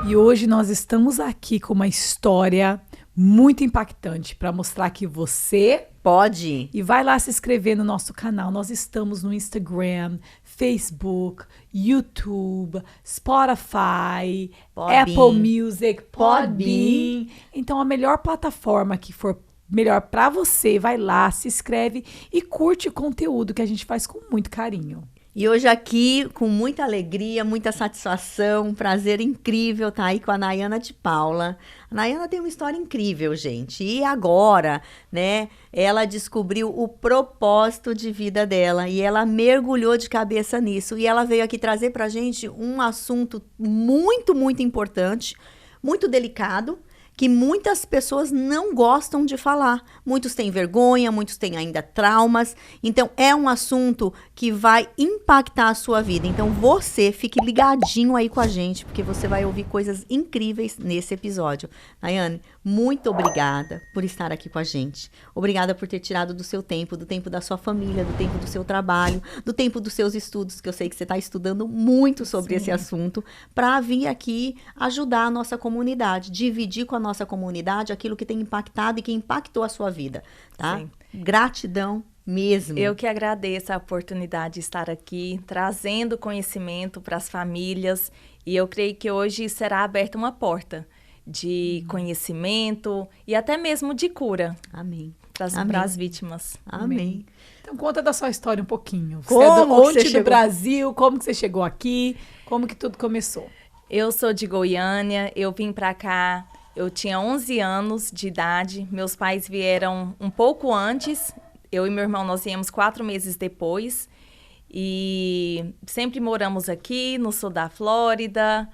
E hoje nós estamos aqui com uma história muito impactante para mostrar que você pode. E vai lá se inscrever no nosso canal. Nós estamos no Instagram, Facebook, YouTube, Spotify, Apple Music, Podbean. Então, a melhor plataforma que for melhor para você, vai lá, se inscreve e curte o conteúdo que a gente faz com muito carinho. E hoje aqui, com muita alegria, muita satisfação, um prazer incrível estar aí com a Nayana de Paula. A Nayana tem uma história incrível, gente. E agora, né, ela descobriu o propósito de vida dela e ela mergulhou de cabeça nisso. E ela veio aqui trazer pra gente um assunto muito, muito importante, muito delicado, que muitas pessoas não gostam de falar. Muitos têm vergonha, muitos têm ainda traumas. Então, é um assunto que vai impactar a sua vida. Então, você fique ligadinho aí com a gente, porque você vai ouvir coisas incríveis nesse episódio. Nayane, muito obrigada por estar aqui com a gente. Obrigada por ter tirado do seu tempo, do tempo da sua família, do tempo do seu trabalho, do tempo dos seus estudos, que eu sei que você está estudando muito sobre esse assunto, para vir aqui ajudar a nossa comunidade, dividir com a nossa comunidade aquilo que tem impactado e que impactou a sua vida, tá? Sim. Gratidão mesmo. Eu que agradeço a oportunidade de estar aqui, trazendo conhecimento para as famílias, e eu creio que hoje será aberta uma porta de conhecimento e até mesmo de cura. Amém. Para as vítimas. Amém. Então conta da sua história um pouquinho. Como você é do, onde você do Brasil, como que você chegou aqui, como que tudo começou? Eu sou de Goiânia, eu vim para cá, eu tinha 11 anos de idade, meus pais vieram um pouco antes, eu e meu irmão nós viemos 4 meses depois, e sempre moramos aqui no sul da Flórida.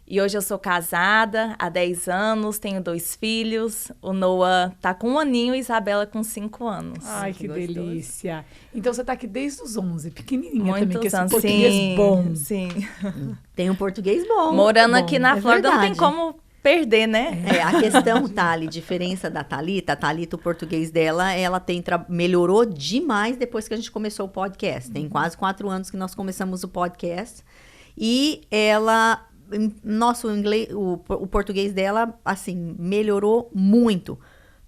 E hoje eu sou casada há 10 anos, tenho 2 filhos. O Noah tá com 1 aninho e a Isabela com 5 anos. Ai, que delícia. Então você tá aqui desde os 11, pequenininha muitos também, que esse anos. português sim, bom. Sim. Tem um português bom. Morando aqui na Flórida não tem verdade. como perder, né? A questão, Thali, diferença da Thalita, a Thalita, o português dela, ela melhorou demais depois que a gente começou o podcast. Tem quase 4 anos que nós começamos o podcast. E ela... Nosso inglês, o português dela, assim, melhorou muito.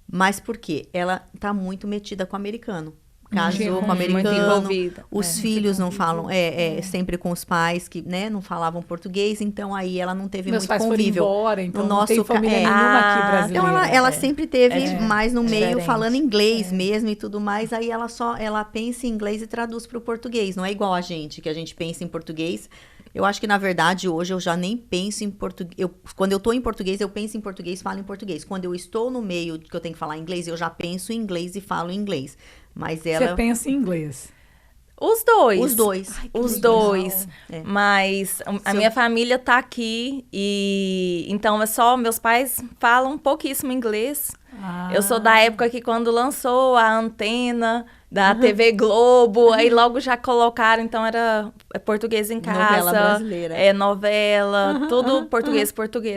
Mas por quê? Ela tá muito metida com o americano. Casou com o americano, os filhos não falam, sempre com os pais que, né, não falavam português, então aí ela não teve muito convívio. Foram embora, então no não nosso tem família nenhuma aqui brasileira. Então ela sempre teve mais no meio diferente. falando inglês mesmo e tudo mais, aí ela pensa em inglês e traduz para o português, não é igual a gente, que a gente pensa em português. Eu acho que, na verdade, hoje eu já nem penso em português. Quando eu estou em português, eu penso em português, falo em português. Quando eu estou no meio que eu tenho que falar inglês, eu já penso em inglês e falo em inglês. Mas ela... Você pensa em inglês? Os dois. Os dois. Ai, os dois. É. Mas a minha família tá aqui e... Então, é só... Meus pais falam pouquíssimo inglês. Eu sou da época que quando lançou a antena... da TV Globo, aí logo já colocaram, então era português em casa. Novela brasileira. Novela, tudo português,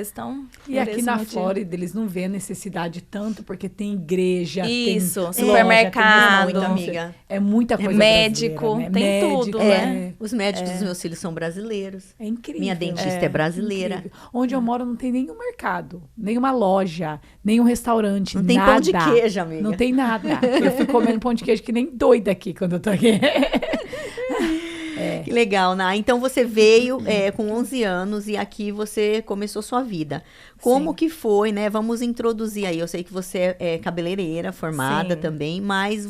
então... E aqui na Flórida, eles não vêem a necessidade tanto, porque tem igreja, isso, tem supermercado. Muito, amiga. É muita coisa médico, né? tem médico, tudo, né? Os médicos dos meus filhos são brasileiros. É incrível. Minha dentista é brasileira. Incrível. Onde eu moro não tem nenhum mercado, nenhuma loja, nenhum restaurante, não tem nada. pão de queijo, amiga. Não tem nada. Eu fico comendo pão de queijo que nem doida aqui quando eu tô aqui. Que legal, Ná. Então você veio com 11 anos e aqui você começou sua vida. Como que foi, né? Vamos introduzir aí. Eu sei que você é cabeleireira formada também, mas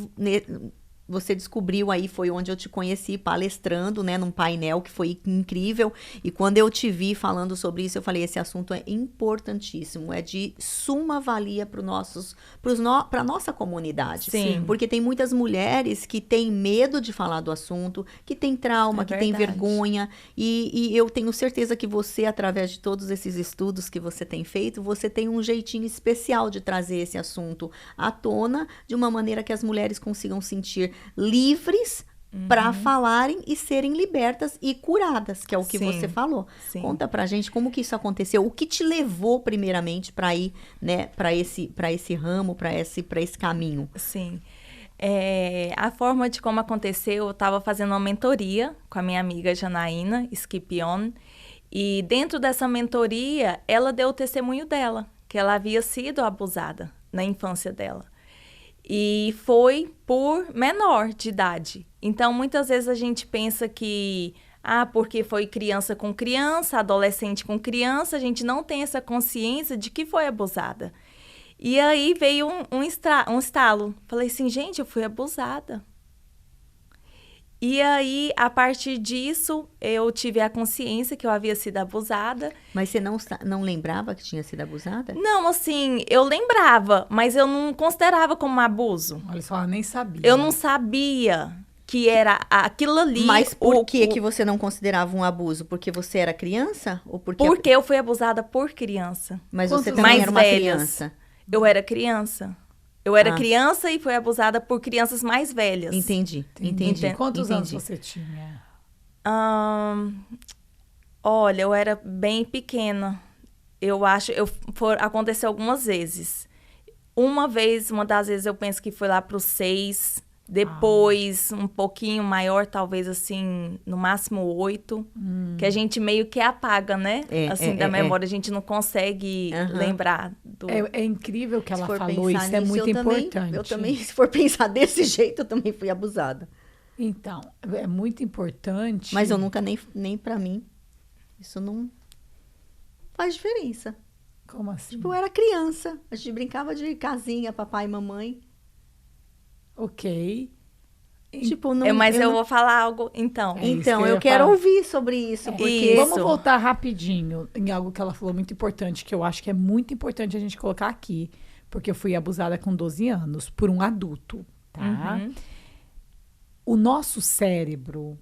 você descobriu aí, foi onde eu te conheci palestrando, né, num painel que foi incrível. E quando eu te vi falando sobre isso, eu falei, esse assunto é importantíssimo, é de suma valia para a nossa comunidade. Sim. Porque tem muitas mulheres que têm medo de falar do assunto, que têm trauma, que têm vergonha. E eu tenho certeza que você, através de todos esses estudos que você tem feito, você tem um jeitinho especial de trazer esse assunto à tona, de uma maneira que as mulheres consigam sentir livres para falarem e serem libertas e curadas, que é o que você falou. Sim. Conta pra gente como que isso aconteceu, o que te levou primeiramente para ir, né, para esse ramo, para esse caminho. Sim. A forma de como aconteceu, eu estava fazendo uma mentoria com a minha amiga Janaína Scipion, E dentro dessa mentoria, ela deu o testemunho dela, que ela havia sido abusada na infância dela. E foi por menor de idade. Então, muitas vezes a gente pensa que, porque foi criança com criança, adolescente com criança, a gente não tem essa consciência de que foi abusada. E aí veio um estalo. Falei assim, gente, eu fui abusada. E aí, a partir disso, eu tive a consciência que eu havia sido abusada. Mas você não lembrava que tinha sido abusada? Não, assim, eu lembrava, mas eu não considerava como abuso. Olha só, ela nem sabia. Eu não sabia que era aquilo ali. Mas por que você não considerava um abuso? Porque você era criança? Ou porque eu fui abusada por criança. Mas Quantos você também mais era uma velhas? criança? Eu era criança. Eu era criança e fui abusada por crianças mais velhas. Entendi. Quantos anos você tinha? Olha, eu era bem pequena. Eu acho, aconteceu algumas vezes. Uma das vezes eu penso que foi lá para os 6. Depois, um pouquinho maior, talvez assim, no máximo 8. Que a gente meio que apaga, né? Da memória, a gente não consegue lembrar. É incrível que ela falou, isso é muito importante. Eu também, se for pensar desse jeito, eu também fui abusada. Então, é muito importante. Mas eu nunca, nem pra mim, isso não faz diferença. Como assim? Tipo, eu era criança, a gente brincava de casinha, papai e mamãe. Ok. Tipo, não, mas eu vou falar algo, então. Então, eu quero ouvir sobre isso, porque... Vamos voltar rapidinho em algo que ela falou muito importante, que eu acho que é muito importante a gente colocar aqui, porque eu fui abusada com 12 anos por um adulto, tá? O nosso cérebro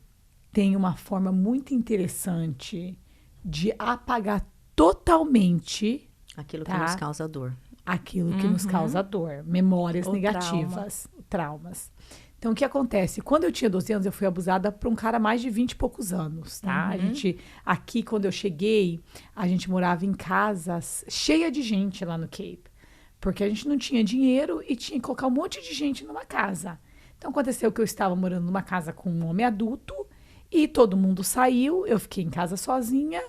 tem uma forma muito interessante de apagar totalmente aquilo que nos causa dor. Aquilo que nos causa dor, memórias negativas, traumas. Então, o que acontece? Quando eu tinha 12 anos, eu fui abusada por um cara mais de 20 e poucos anos, tá? Aqui, quando eu cheguei, a gente morava em casas cheia de gente lá no Cape. Porque a gente não tinha dinheiro e tinha que colocar um monte de gente numa casa. Então, aconteceu que eu estava morando numa casa com um homem adulto e todo mundo saiu, eu fiquei em casa sozinha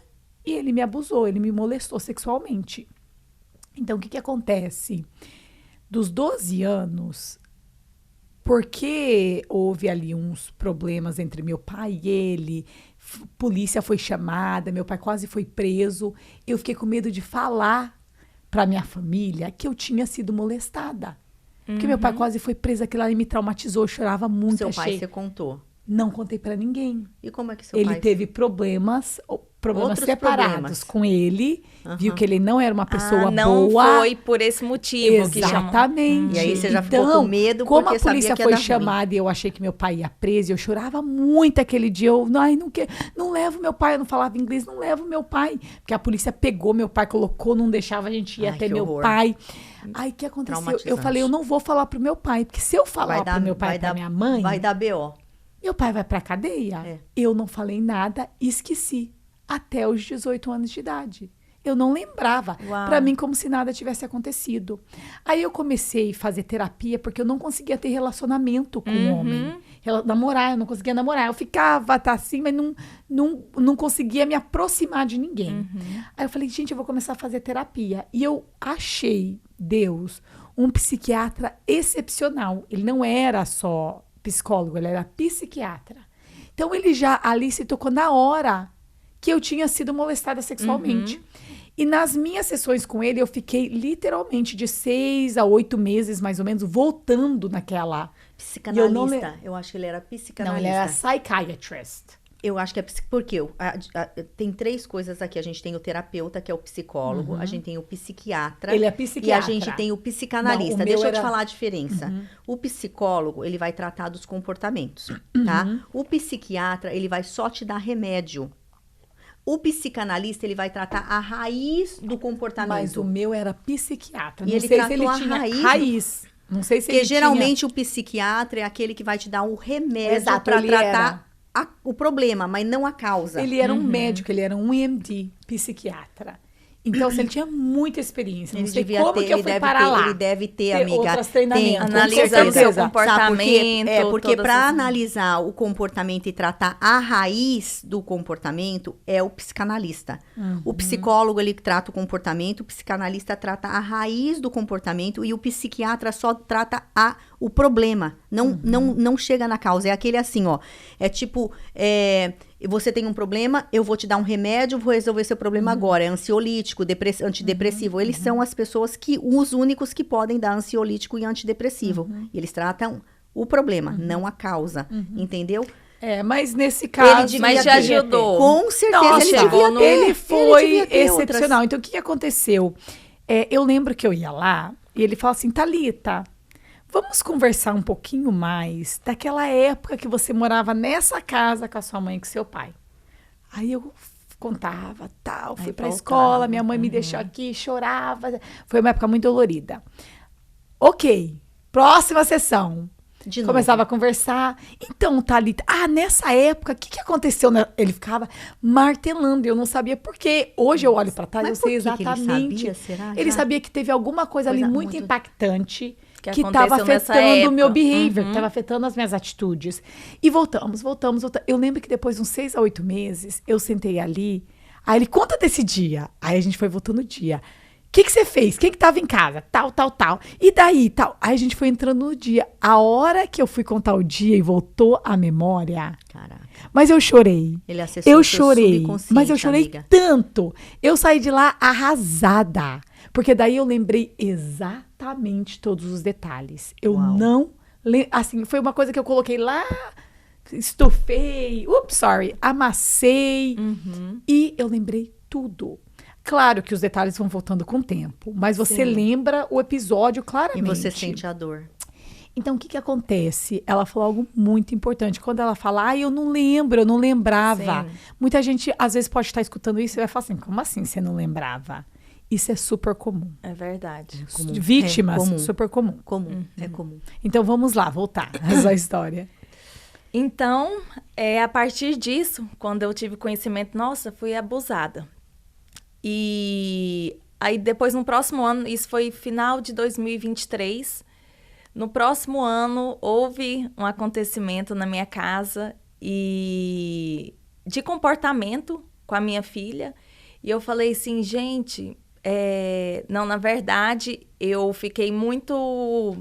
e ele me abusou, ele me molestou sexualmente. Então, o que acontece? Dos 12 anos, porque houve ali uns problemas entre meu pai e ele, polícia foi chamada, meu pai quase foi preso, eu fiquei com medo de falar para minha família que eu tinha sido molestada. Porque meu pai quase foi preso, aquilo ali me traumatizou, eu chorava muito. Seu pai, você contou? Não contei para ninguém. E como é que seu pai... Ele teve problemas separados com ele, viu que ele não era uma pessoa não boa. Não foi por esse motivo que chamou. Exatamente. E aí você já ficou com medo porque como a polícia foi chamada e eu achei que meu pai ia preso, eu chorava muito aquele dia. Eu, não levo meu pai, eu não falava inglês, não levo meu pai. Porque a polícia pegou meu pai, colocou, não deixava a gente ir até meu pai. Aí o que aconteceu? Eu falei, eu não vou falar pro meu pai, porque se eu falar pro meu pai e pra minha mãe... Vai dar BO. Meu pai vai pra cadeia. Eu não falei nada e esqueci. Até os 18 anos de idade. Eu não lembrava. Pra mim, como se nada tivesse acontecido. Aí eu comecei a fazer terapia, porque eu não conseguia ter relacionamento com o homem. Namorar, eu não conseguia namorar. Eu ficava, assim, mas não conseguia me aproximar de ninguém. Aí eu falei, gente, eu vou começar a fazer terapia. E eu achei, Deus, um psiquiatra excepcional. Ele não era só psicólogo, ele era psiquiatra. Então, ele já ali se tocou na hora que eu tinha sido molestada sexualmente. E nas minhas sessões com ele, eu fiquei literalmente de 6 a 8 meses, mais ou menos, voltando naquela... Psicanalista. Eu acho que ele era psicanalista. Não, ele era psychiatrist. Eu acho que é porque tem 3 coisas aqui. A gente tem o terapeuta, que é o psicólogo. A gente tem o psiquiatra. Ele é psiquiatra. E a gente tem o psicanalista. Deixa eu te falar a diferença. O psicólogo, ele vai tratar dos comportamentos, tá? O psiquiatra, ele vai só te dar remédio. O psicanalista, ele vai tratar a raiz do comportamento. Mas o meu era psiquiatra. E não ele sei tratou se ele a tinha raiz. Não sei se porque ele geralmente o psiquiatra é aquele que vai te dar o remédio para tratar o problema, mas não a causa. Ele era um médico, ele era um MD, psiquiatra. Então, assim, ele tinha muita experiência. Não Ele sei devia como ter, que eu ele fui deve parar ter, lá. ele deve ter, Ter amiga. outros treinamentos. Com Analisando certeza. seu Sabe comportamento. porque todas para as- analisar o comportamento e tratar a raiz do comportamento é o psicanalista. O psicólogo, ele trata o comportamento, o psicanalista trata a raiz do comportamento e o psiquiatra só trata o problema. Não chega na causa. É aquele assim, ó. É tipo, você tem um problema, eu vou te dar um remédio, vou resolver seu problema agora. É ansiolítico, antidepressivo. Eles são as pessoas os únicos que podem dar ansiolítico e antidepressivo. E eles tratam o problema, não a causa. Entendeu? Mas nesse caso... Mas te ajudou. Com certeza, Nossa, ele devia ter. ele foi devia ter excepcional. outras. Então, o que aconteceu? Eu lembro que eu ia lá e ele falou assim, Thalita, vamos conversar um pouquinho mais daquela época que você morava nessa casa com a sua mãe e com seu pai. Aí eu contava, tal, fui pra escola, minha mãe me deixou aqui, chorava. Foi uma época muito dolorida. Ok, próxima sessão. De novo. Começava a conversar. Então, Thalita, nessa época, o que aconteceu? Ele ficava martelando, eu não sabia por quê. Hoje eu olho para trás, eu Mas sei por que que ele exatamente. sabia, será? Ele Já? sabia que teve alguma coisa ali muito impactante Que que estava aconteceu nessa afetando o meu época. behavior, que estava afetando as minhas atitudes. E voltamos. Eu lembro que depois de uns 6 a 8 meses, eu sentei ali. Aí ele conta desse dia. Aí a gente foi voltando o dia. O que você fez? Quem que tava em casa? Tal. E daí, tal. Aí a gente foi entrando no dia. A hora que eu fui contar o dia e voltou a memória... Caraca. Mas eu chorei. Ele acessou Eu o seu chorei. subconsciente, Mas eu chorei amiga. tanto. Eu saí de lá arrasada. Porque daí eu lembrei exatamente todos os detalhes. Eu Uau. não... Assim, foi uma coisa que eu coloquei lá... Estufei... amassei. E eu lembrei tudo. Claro que os detalhes vão voltando com o tempo, mas você lembra o episódio E claramente. você sente a dor. Então, o que acontece? Ela falou algo muito importante. Quando ela fala, eu não lembro, eu não lembrava. Sim. Muita gente, às vezes, pode estar escutando isso e vai falar assim, como assim você não lembrava? Isso é super comum. É verdade. Comum. Vítimas, É comum. super comum. Comum, é comum. Então, vamos lá, voltar essa história. Então, a partir disso, quando eu tive conhecimento, nossa, fui abusada. E aí depois, no próximo ano, isso foi final de 2023, no próximo ano houve um acontecimento na minha casa e de comportamento com a minha filha. E eu falei assim, gente, não, na verdade, eu fiquei muito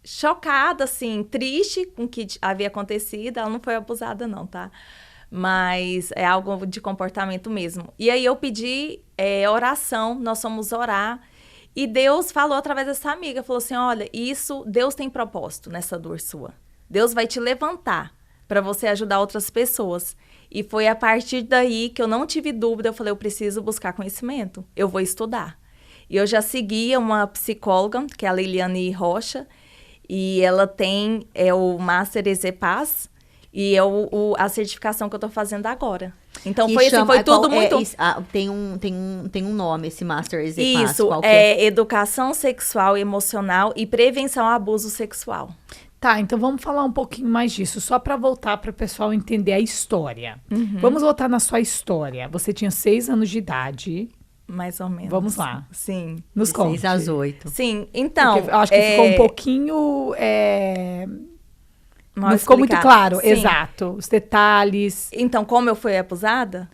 chocada, assim, triste com o que havia acontecido. Ela não foi abusada não, tá? Mas é algo de comportamento mesmo. E aí eu pedi oração, nós fomos orar. E Deus falou através dessa amiga, falou assim, olha, Deus tem propósito nessa dor sua. Deus vai te levantar para você ajudar outras pessoas. E foi a partir daí que eu não tive dúvida, eu falei, eu preciso buscar conhecimento, eu vou estudar. E eu já seguia uma psicóloga, que é a Liliane Rocha, e ela tem o Master EZ-PAZ, e é a certificação que eu estou fazendo agora. Então, Que foi assim, foi tudo muito... tem um nome, esse Master EZ-PAZ. Isso, qual que é? Educação Sexual e Emocional e Prevenção ao Abuso Sexual. Tá, então vamos falar um pouquinho mais disso, só para voltar para o pessoal entender a história. Vamos voltar na sua história. Você tinha 6 anos de idade. Mais ou menos. Vamos lá. Sim. Nos De conte. 6 às 8. Sim, então... Porque eu acho que ficou um pouquinho... mal não ficou muito explicado. claro, Sim. exato. Os detalhes. Então, como eu fui abusada?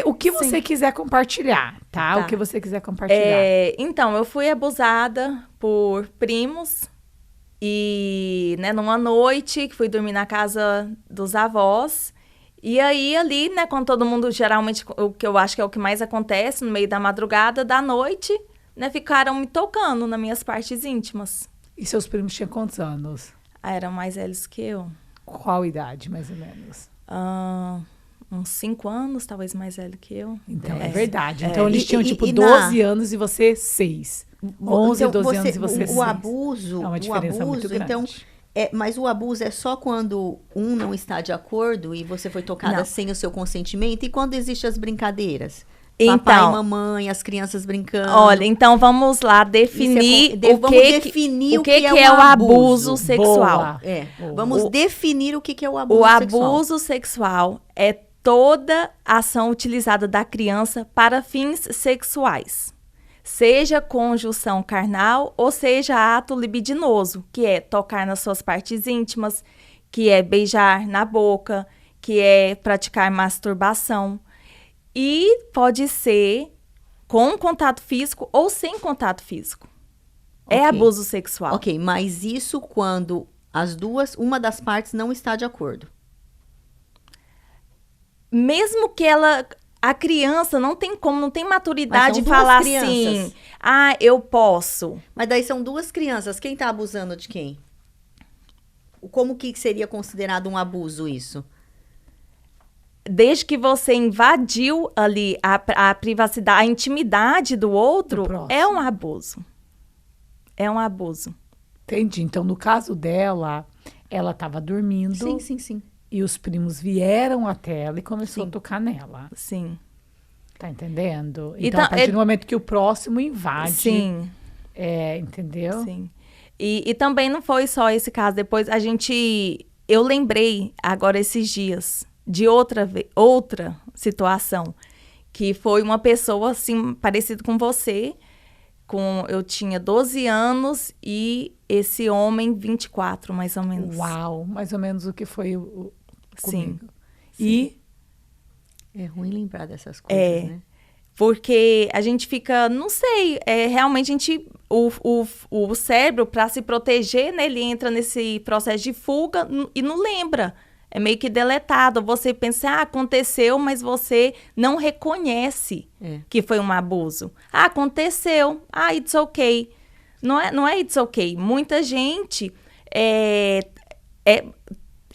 O que você quiser compartilhar, tá? Tá. O que você quiser compartilhar. Então, eu fui abusada por primos e, né, numa noite, que fui dormir na casa dos avós. E aí, ali, né, quando todo mundo, geralmente, o que eu acho que é o que mais acontece, no meio da madrugada, da noite, né, ficaram me tocando nas minhas partes íntimas. E seus primos tinham quantos anos? Eram mais velhos que eu. Qual idade, mais ou menos? Uns 5 anos, talvez mais velho que eu. Então, é 10. verdade. Então, eles tinham, tipo, e 12 anos e você 6. 11, Então, 12 anos e você 6. O abuso, É uma diferença muito grande. então... mas o abuso é só quando um não está de acordo e você foi tocada Não. sem o seu consentimento? E quando existem as brincadeiras? Então, Papai e mamãe, as crianças brincando. Olha, então vamos lá definir vamos definir o que é o abuso sexual. Boa. Vamos definir o que é o abuso O sexual. abuso sexual é toda ação utilizada da criança para fins sexuais, seja conjunção carnal ou seja ato libidinoso, que é tocar nas suas partes íntimas, que é beijar na boca, que é praticar masturbação. E pode ser com contato físico ou sem contato físico. É abuso sexual. Ok, mas isso quando uma das partes não está de acordo. Mesmo que a criança não tem maturidade de falar assim, eu posso. Mas daí são duas crianças, quem está abusando de quem? Como que seria considerado um abuso isso? Desde que você invadiu ali a privacidade, a intimidade do outro, é um abuso. É um abuso. Entendi. Então, no caso dela, ela estava dormindo. Sim. E os primos vieram até ela e começou a tocar nela. Sim. Tá entendendo? Então, a partir do momento que o próximo invade... Sim. Entendeu? Sim. E também não foi só esse caso. Depois, eu lembrei, agora esses dias, de outra situação, que foi uma pessoa, assim, parecida com você, eu tinha 12 anos e esse homem 24, mais ou menos. Uau, mais ou menos o que foi comigo. Sim. E? É ruim lembrar dessas coisas, né? Porque a gente fica, não sei, realmente o cérebro, para se proteger, né, ele entra nesse processo de fuga e não lembra. É meio que deletado. Você pensa, aconteceu, mas você não reconhece que foi um abuso. Aconteceu. It's okay. Não é it's okay. Muita gente...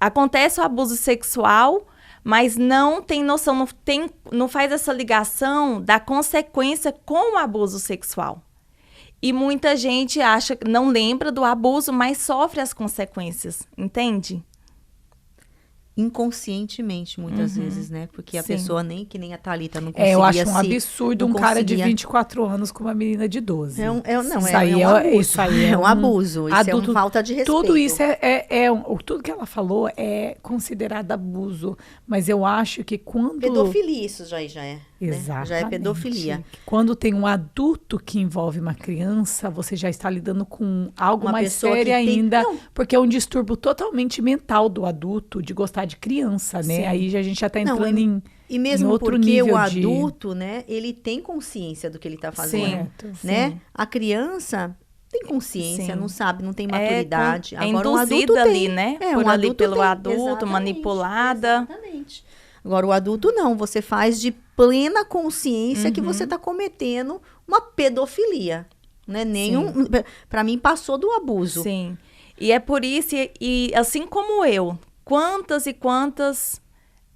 acontece o abuso sexual, mas não tem noção, não faz essa ligação da consequência com o abuso sexual. E muita gente não lembra do abuso, mas sofre as consequências. Entende? Inconscientemente, muitas vezes, né? Porque a pessoa que nem a Thalita não conseguia eu acho um absurdo cara de 24 anos com uma menina de 12. Isso aí é um abuso. Isso é uma falta de respeito. Tudo isso tudo que ela falou é considerado abuso. Mas eu acho que quando... Pedofilia, isso já é. Exatamente. Né? Já é pedofilia. Quando tem um adulto que envolve uma criança, você já está lidando com algo mais sério ainda, porque é um distúrbio totalmente mental do adulto de gostar de criança, né? Sim. Aí a gente já está entrando em e mesmo em outro porque nível o adulto, né, ele tem consciência do que ele está fazendo, né? A criança tem consciência, não sabe, não tem maturidade. Agora um adulto ali, né? Pelo adulto, manipulada. Exatamente. Agora, o adulto não, você faz de plena consciência que você está cometendo uma pedofilia, né? Para mim, passou do abuso. Sim, e é por isso, e assim como eu, quantas e quantas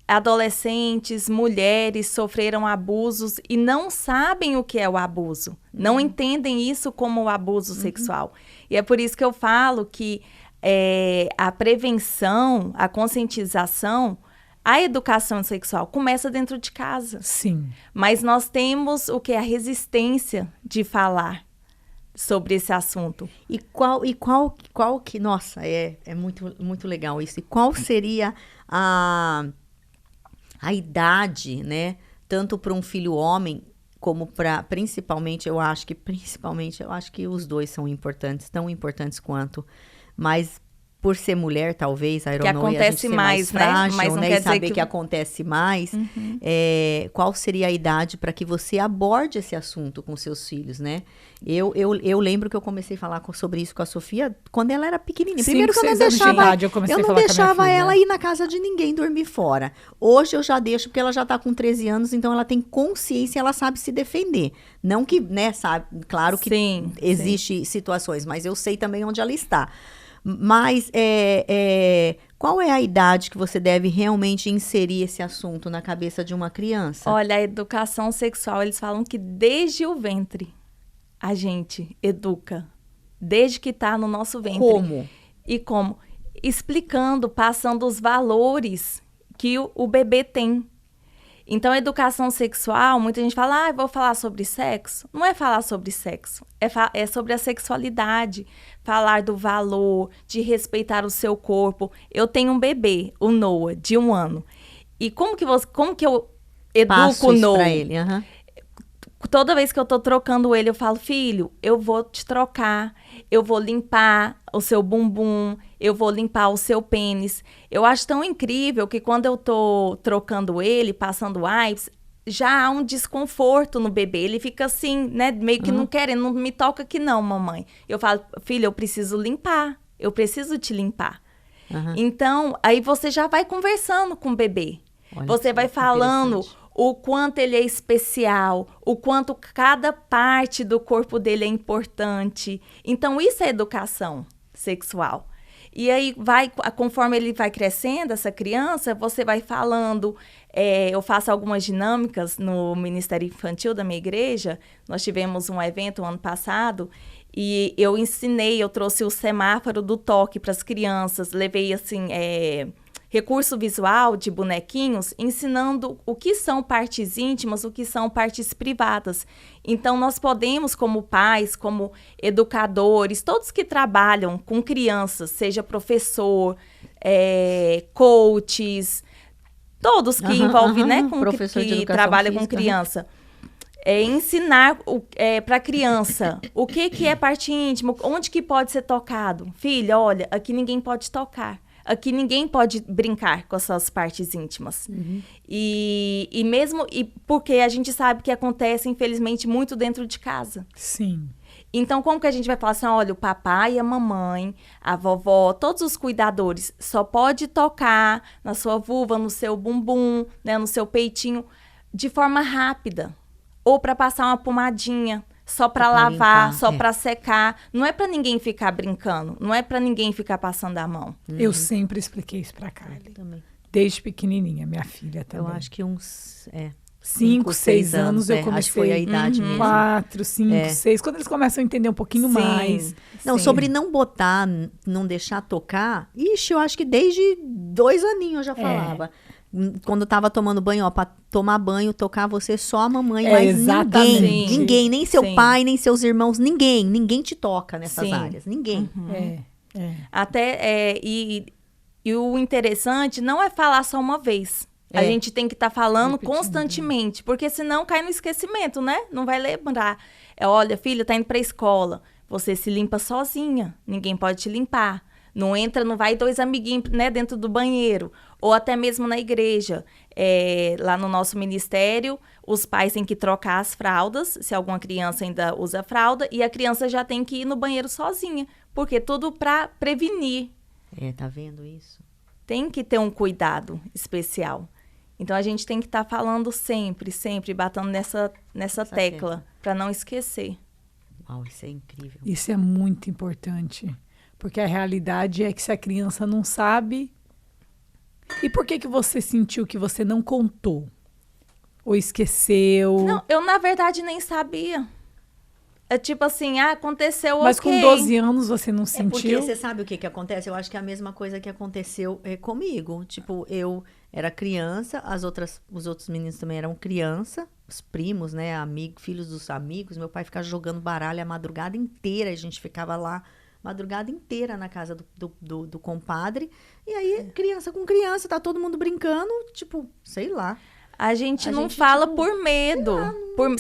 adolescentes, mulheres sofreram abusos e não sabem o que é o abuso, não entendem isso como o abuso sexual. E é por isso que eu falo que a prevenção, a conscientização, a educação sexual começa dentro de casa. Sim. Mas nós temos o que é a resistência de falar sobre esse assunto. E qual que... Nossa, é muito, muito legal isso. E qual seria a idade, né? Tanto para um filho homem, como para... Principalmente, eu acho que os dois são importantes, tão importantes quanto. Mas... por ser mulher, talvez, a Ironoi, a gente ser mais frágil, mas não né? Quer e saber dizer que acontece mais. Qual seria a idade para que você aborde esse assunto com seus filhos, né? Eu lembro que eu comecei a falar sobre isso com a Sofia quando ela era pequenininha. Primeiro que eu não deixava ela ir na casa de ninguém dormir fora. Hoje eu já deixo, porque ela já está com 13 anos, então ela tem consciência, ela sabe se defender. Não que, né, sabe, claro que existe situações, mas eu sei também onde ela está. Mas qual é a idade que você deve realmente inserir esse assunto na cabeça de uma criança? Olha, a educação sexual, eles falam que desde o ventre a gente educa. Desde que está no nosso ventre. Como? E como? Explicando, passando os valores que o bebê tem. Então, a educação sexual, muita gente fala, vou falar sobre sexo. Não é falar sobre sexo, é sobre a sexualidade, falar do valor, de respeitar o seu corpo. Eu tenho um bebê, o Noah, de 1 ano, E como que eu educo Passo o isso no? pra ele. Toda vez que eu tô trocando ele, eu falo, filho, eu vou te trocar, eu vou limpar o seu bumbum, eu vou limpar o seu pênis. Eu acho tão incrível que quando eu tô trocando ele, passando wipes, já há um desconforto no bebê. Ele fica assim, né, meio que não querendo, não me toca aqui não, mamãe. Eu falo, filho, eu preciso limpar, eu preciso te limpar. Então, aí você já vai conversando com o bebê. Olha Você só, vai que falando interessante. o quanto ele é especial, o quanto cada parte do corpo dele é importante. Então, isso é educação sexual. E aí, conforme ele vai crescendo, essa criança, você vai falando. Eu faço algumas dinâmicas no Ministério Infantil da minha igreja. Nós tivemos um evento ano passado e eu trouxe o semáforo do toque para as crianças. Levei, assim, recurso visual de bonequinhos, ensinando o que são partes íntimas, o que são partes privadas. Então, nós podemos, como pais, como educadores, todos que trabalham com crianças, seja professor, coaches, todos que envolvem, né, com Professor de que educação trabalham com física, criança. Ensinar para a criança o que é parte íntima, onde que pode ser tocado. Filha, olha, aqui ninguém pode tocar. Aqui ninguém pode brincar com as suas partes íntimas. E mesmo porque a gente sabe que acontece, infelizmente, muito dentro de casa. Sim. Então, como que a gente vai falar assim, olha, o papai, a mamãe, a vovó, todos os cuidadores, só pode tocar na sua vulva, no seu bumbum, né, no seu peitinho, de forma rápida. Ou para passar uma pomadinha, só para lavar, limpar, só para secar. Não é para ninguém ficar brincando, não é para ninguém ficar passando a mão. Eu sempre expliquei isso pra Kylie. Também. Desde pequenininha, minha filha também. Eu acho que uns 5, 6 anos eu comecei. Acho que foi a idade mesmo. 4, 5, 6. Quando eles começam a entender um pouquinho mais. Não, Sim. sobre não botar, não deixar tocar, ixi, eu acho que desde 2 aninhos eu já falava. Quando eu tava tomando banho, ó, pra tomar banho, tocar você só a mamãe, mas exatamente. ninguém, nem seu Sim. pai, nem seus irmãos, ninguém te toca nessas Sim. áreas, ninguém. Até, e o interessante não é falar só uma vez. A gente tem que estar falando Repetindo. constantemente, porque senão cai no esquecimento, né? Não vai lembrar. Olha, filha, tá indo pra escola. Você se limpa sozinha. Ninguém pode te limpar. Não vai 2 amiguinhos, né, dentro do banheiro. Ou até mesmo na igreja. Lá no nosso ministério, os pais têm que trocar as fraldas, se alguma criança ainda usa fralda, e a criança já tem que ir no banheiro sozinha. Porque tudo para prevenir. Tá vendo isso? Tem que ter um cuidado especial. Então, a gente tem que estar falando sempre, batendo nessa tecla, para não esquecer. Uau, isso é incrível. Isso é muito importante. Porque a realidade é que se a criança não sabe... E por que você sentiu que você não contou? Ou esqueceu? Não, eu, na verdade, nem sabia. É tipo assim, aconteceu, Mas ok. com 12 anos você não Porque sentiu? você sabe o que acontece? Eu acho que é a mesma coisa que aconteceu comigo. Tipo, eu era criança, os outros meninos também eram criança, os primos, né, filhos dos amigos. Meu pai ficava jogando baralho a madrugada inteira, a gente ficava lá madrugada inteira na casa do compadre. E aí, criança com criança, tá todo mundo brincando, tipo, sei lá. A gente não fala tipo, por medo.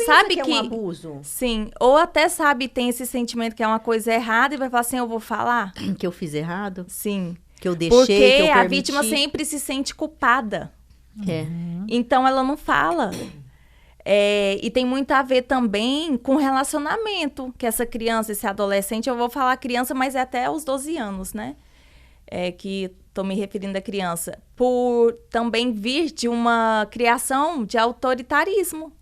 Sabe que é um abuso? Sim. Ou até tem esse sentimento que é uma coisa errada e vai falar assim, eu vou falar. Que eu fiz errado? Sim. Que eu deixei, porque que eu permiti. A vítima sempre se sente culpada. É. Então, ela não fala. E tem muito a ver também com relacionamento. Que essa criança, esse adolescente, eu vou falar criança, mas é até os 12 anos, né? Que estou me referindo à criança. Por também vir de uma criação de autoritarismo.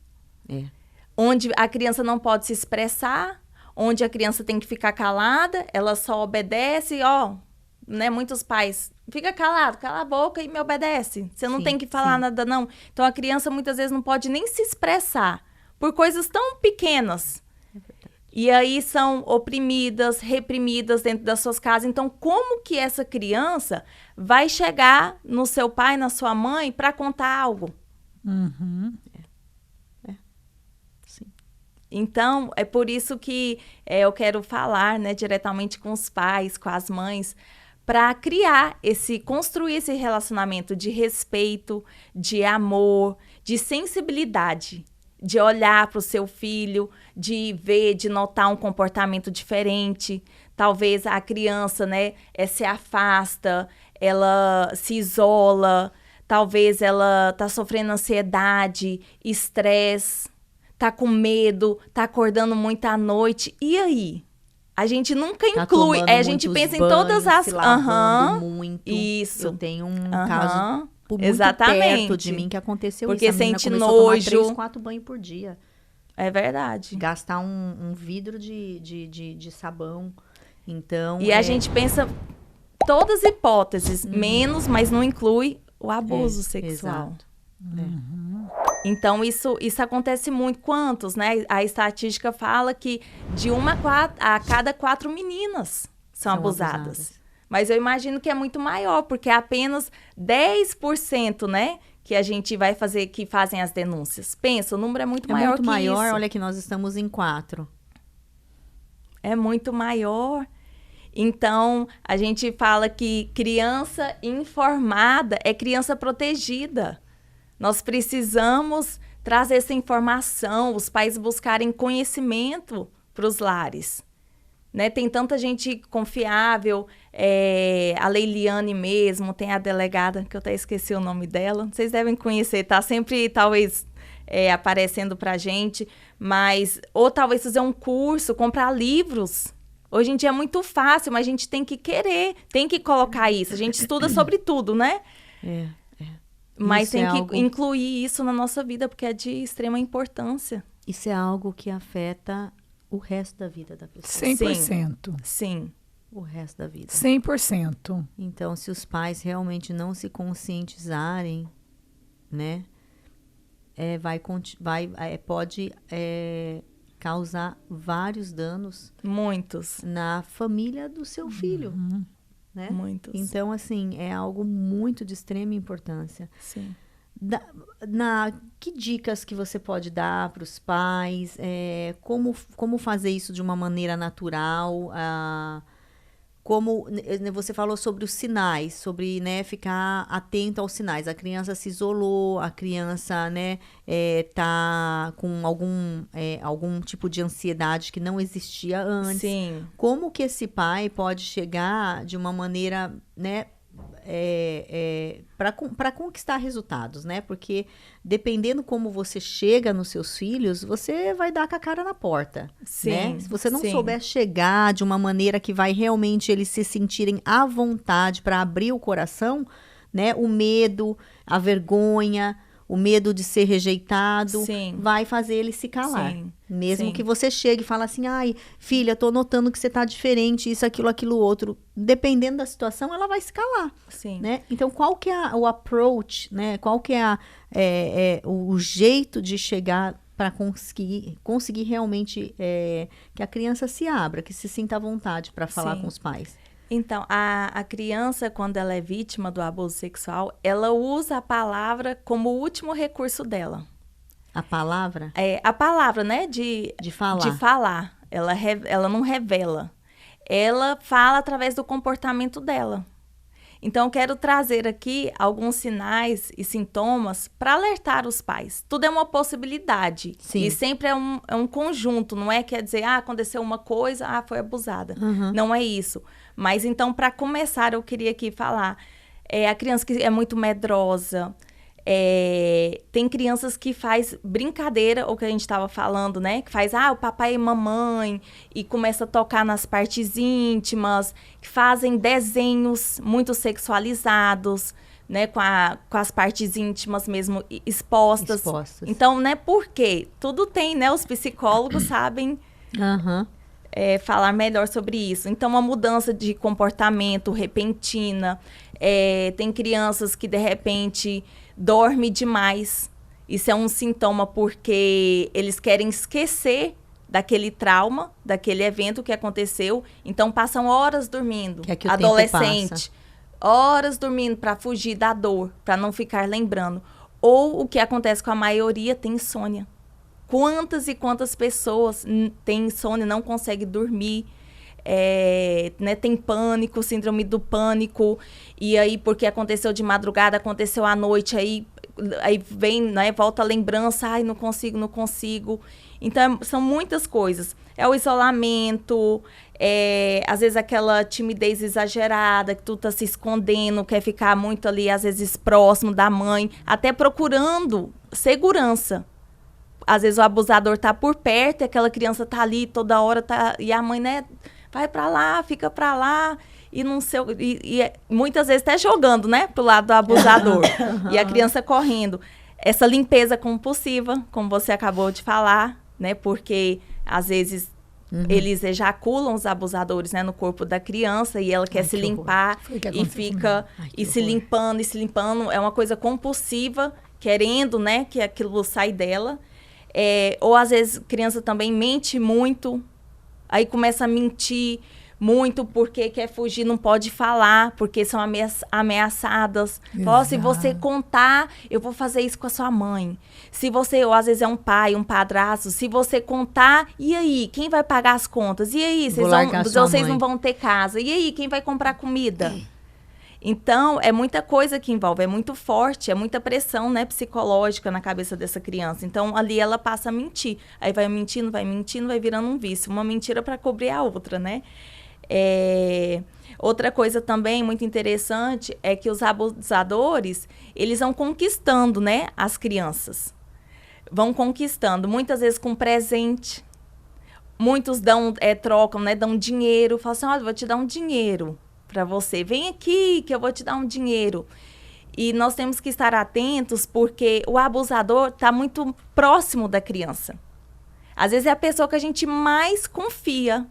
Onde a criança não pode se expressar, onde a criança tem que ficar calada, ela só obedece, né? Muitos pais, fica calado, cala a boca e me obedece. Você não tem que falar nada, não. Então, a criança muitas vezes não pode nem se expressar por coisas tão pequenas. E aí são oprimidas, reprimidas dentro das suas casas. Então, como que essa criança vai chegar no seu pai, na sua mãe, para contar algo? Sim. Então, é por isso que eu quero falar, né, diretamente com os pais, com as mães, para construir esse relacionamento de respeito, de amor, de sensibilidade, de olhar para o seu filho, de ver, de notar um comportamento diferente. Talvez a criança, né, se afasta, ela se isola, talvez ela está sofrendo ansiedade, estresse, está com medo, está acordando muito à noite. E aí? A gente nunca inclui, a gente pensa em todas as... Se lavando muito. Isso. Eu tenho um caso muito exatamente. perto de mim que aconteceu porque isso. Sente nojo. A tomar 3, 4 banhos por dia. É verdade. Gastar um vidro de sabão. Então... E a gente pensa todas as hipóteses, menos, mas não inclui o abuso sexual. Exato. Então, isso acontece muito. Quantos, né? A estatística fala que de 1 a cada 4 meninas são abusadas. Mas eu imagino que é muito maior, porque é apenas 10%, né? Que a gente vai fazer, que fazem as denúncias. Pensa, o número é muito maior que isso. É muito maior, olha que nós estamos em 4. É muito maior. Então, a gente fala que criança informada é criança protegida. Nós precisamos trazer essa informação, os pais buscarem conhecimento para os lares. Né? Tem tanta gente confiável, a Leiliane mesmo, tem a delegada, que eu até esqueci o nome dela, vocês devem conhecer, está sempre, talvez, aparecendo para a gente, mas, ou talvez fazer um curso, comprar livros. Hoje em dia é muito fácil, mas a gente tem que querer, tem que colocar isso. A gente estuda sobre tudo, né? Mas tem que incluir isso na nossa vida, porque é de extrema importância. Isso é algo que afeta o resto da vida da pessoa. 100%. Sim. O resto da vida. 100%. Então, se os pais realmente não se conscientizarem, né? Pode causar vários danos. Muitos. Na família do seu filho. Né? Muitos. Então, assim, é algo muito de extrema importância. Sim. Que dicas que você pode dar para os pais? Como fazer isso de uma maneira natural? Como você falou sobre os sinais, sobre, né, ficar atento aos sinais. A criança se isolou, a criança, né, tá com algum tipo de ansiedade que não existia antes. Sim. Como que esse pai pode chegar de uma maneira, né, para conquistar resultados, né? Porque dependendo como você chega nos seus filhos, você vai dar com a cara na porta. Sim, né? Se você não souber chegar de uma maneira que vai realmente eles se sentirem à vontade para abrir o coração, né? O medo, a vergonha, o medo de ser rejeitado, vai fazer ele se calar. Sim. Mesmo que você chegue e fale assim, ai, filha, tô notando que você tá diferente, isso, aquilo, outro. Dependendo da situação, ela vai se calar. Sim. Né? Então, qual que é o approach, né? Qual que é o jeito de chegar para conseguir realmente que a criança se abra, que se sinta à vontade para falar com os pais? Então, a criança, quando ela é vítima do abuso sexual, ela usa a palavra como o último recurso dela. A palavra? A palavra, né? De falar. De falar. Ela não revela. Ela fala através do comportamento dela. Então, eu quero trazer aqui alguns sinais e sintomas para alertar os pais. Tudo é uma possibilidade. Sim. E sempre é um conjunto. Não é quer dizer, aconteceu uma coisa, foi abusada. Uhum. Não é isso. Mas, então, para começar, eu queria aqui falar. A criança que é muito medrosa. Tem crianças que faz brincadeira, o que a gente estava falando, né? Que faz, o papai e mamãe, e começa a tocar nas partes íntimas, que fazem desenhos muito sexualizados, né? Com as partes íntimas mesmo expostas. Então, né? Por quê? Tudo tem, né? Os psicólogos sabem falar melhor sobre isso. Então, uma mudança de comportamento repentina. Tem crianças que, de repente, dormem demais. Isso é um sintoma porque eles querem esquecer daquele trauma, daquele evento que aconteceu. Então, passam horas dormindo. Que o adolescente. Horas dormindo para fugir da dor, para não ficar lembrando. Ou o que acontece com a maioria, tem insônia. Quantas e quantas pessoas têm insônia, não conseguem dormir, né, tem pânico, síndrome do pânico, e aí porque aconteceu de madrugada, aconteceu à noite, aí vem, né, volta a lembrança, ai, não consigo. Então, são muitas coisas. É o isolamento, às vezes aquela timidez exagerada, que tu tá se escondendo, quer ficar muito ali, às vezes, próximo da mãe, até procurando segurança. Às vezes o abusador tá por perto e aquela criança tá ali toda hora, e a mãe, né, vai pra lá, fica pra lá, e não sei, e muitas vezes até jogando, né, pro lado do abusador, e a criança correndo. Essa limpeza compulsiva, como você acabou de falar, né, porque às vezes eles ejaculam os abusadores, né, no corpo da criança, e ela quer se limpar e fica se limpando, é uma coisa compulsiva, querendo, né, que aquilo sai dela. Ou às vezes a criança também mente muito, aí começa a mentir muito porque quer fugir, não pode falar, porque são ameaçadas. Fala, se você contar, eu vou fazer isso com a sua mãe. Se você, ou às vezes é um pai, um padrasto, se você contar, e aí, quem vai pagar as contas? E aí, vocês não vão ter casa? E aí, quem vai comprar comida? Então, é muita coisa que envolve, é muito forte, é muita pressão, né, psicológica na cabeça dessa criança. Então, ali ela passa a mentir. Aí vai mentindo, vai virando um vício. Uma mentira para cobrir a outra, né? Outra coisa também muito interessante é que os abusadores, eles vão conquistando, né, as crianças. Vão conquistando, muitas vezes com presente. Muitos trocam, né, dão dinheiro. Falam assim, olha, vou te dar um dinheiro para você. Vem aqui que eu vou te dar um dinheiro. E nós temos que estar atentos porque o abusador está muito próximo da criança. Às vezes é a pessoa que a gente mais confia,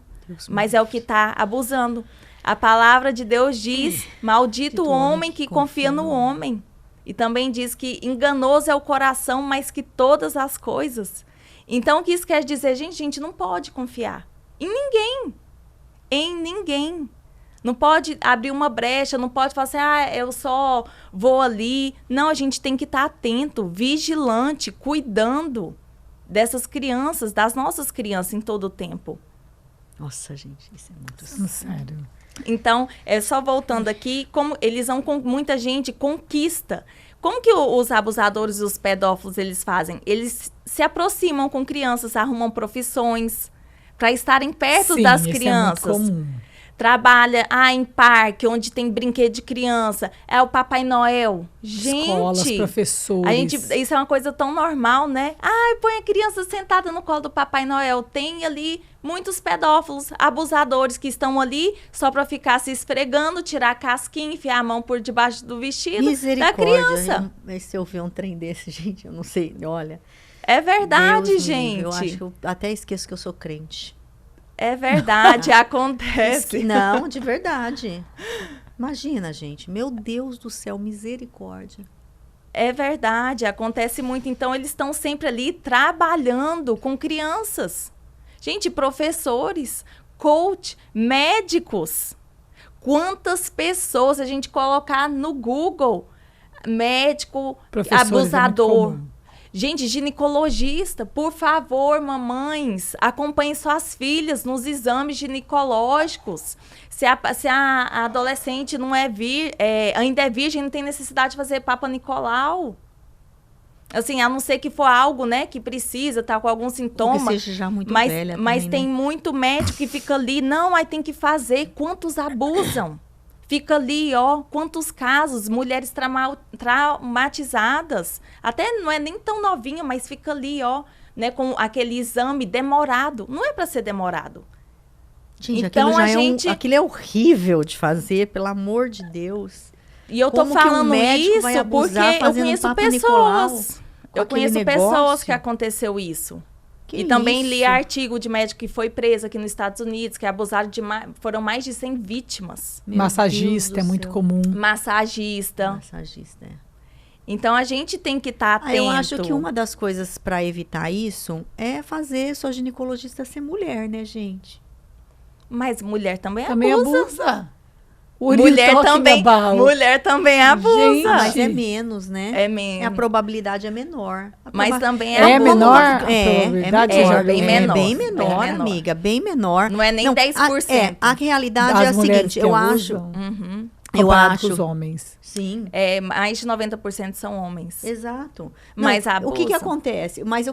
mas é o que está abusando. A palavra de Deus diz, maldito o homem que confia no homem. E também diz que enganoso é o coração mais que todas as coisas. Então, o que isso quer dizer? Gente, a gente não pode confiar em ninguém. Em ninguém. Não pode abrir uma brecha, não pode falar assim, eu só vou ali. Não, a gente tem que estar atento, vigilante, cuidando dessas crianças, das nossas crianças em todo o tempo. Nossa, gente, isso é muito sério. Então, só voltando aqui, como eles vão com muita gente conquista. Como que os abusadores e os pedófilos eles fazem? Eles se aproximam com crianças, arrumam profissões para estarem perto das crianças. É muito comum. Trabalha em parque, onde tem brinquedo de criança. É o Papai Noel. Gente, escolas, professores. Isso é uma coisa tão normal, né? Põe a criança sentada no colo do Papai Noel. Tem ali muitos pedófilos, abusadores que estão ali só para ficar se esfregando, tirar a casquinha, enfiar a mão por debaixo do vestido da criança. Mas se eu ver um trem desse, gente, eu não sei, olha. É verdade, gente. Eu acho que eu até esqueço que eu sou crente. É verdade, acontece. Não, de verdade. Imagina, gente. Meu Deus do céu, misericórdia. É verdade, acontece muito. Então, eles estão sempre ali trabalhando com crianças. Gente, professores, coach, médicos. Quantas pessoas a gente colocar no Google? Médico, abusador. Gente, ginecologista, por favor, mamães, acompanhem suas filhas nos exames ginecológicos. Se a adolescente não ainda é virgem, não tem necessidade de fazer Papa Nicolau. Assim, a não ser que for algo, né, que precisa, tá com algum sintoma. Que seja já muito velha mas também, tem muito médico que fica ali, aí tem que fazer. Quantos abusam? Fica ali, quantos casos, mulheres traumatizadas, até não é nem tão novinha, mas fica ali, né, com aquele exame demorado. Não é para ser demorado. Gente, então, aquilo é horrível de fazer, pelo amor de Deus. E eu tô falando isso porque eu conheço pessoas. Eu conheço pessoas que aconteceu isso. E também li artigo de médico que foi preso aqui nos Estados Unidos, que abusaram foram mais de 100 vítimas. Massagista é muito comum. Massagista, é. Então, a gente tem que estar atento. Eu acho que uma das coisas para evitar isso é fazer sua ginecologista ser mulher, né, gente? Mas mulher também abusa. Mulher também abusa. Gente. Mas é menos, né? É menos. A probabilidade é menor. Mas também É menor a É probabilidade? é Já bem leu? menor. bem menor, Bem menor. amiga, bem menor. Não é nem 10%. A realidade é a Das mulheres seguinte, que eu abusam, acho... Uhum. Eu comparado com acho... os homens. Sim. Mais de 90% são homens. Exato. Mas Não, o que abusam. acontece? Mas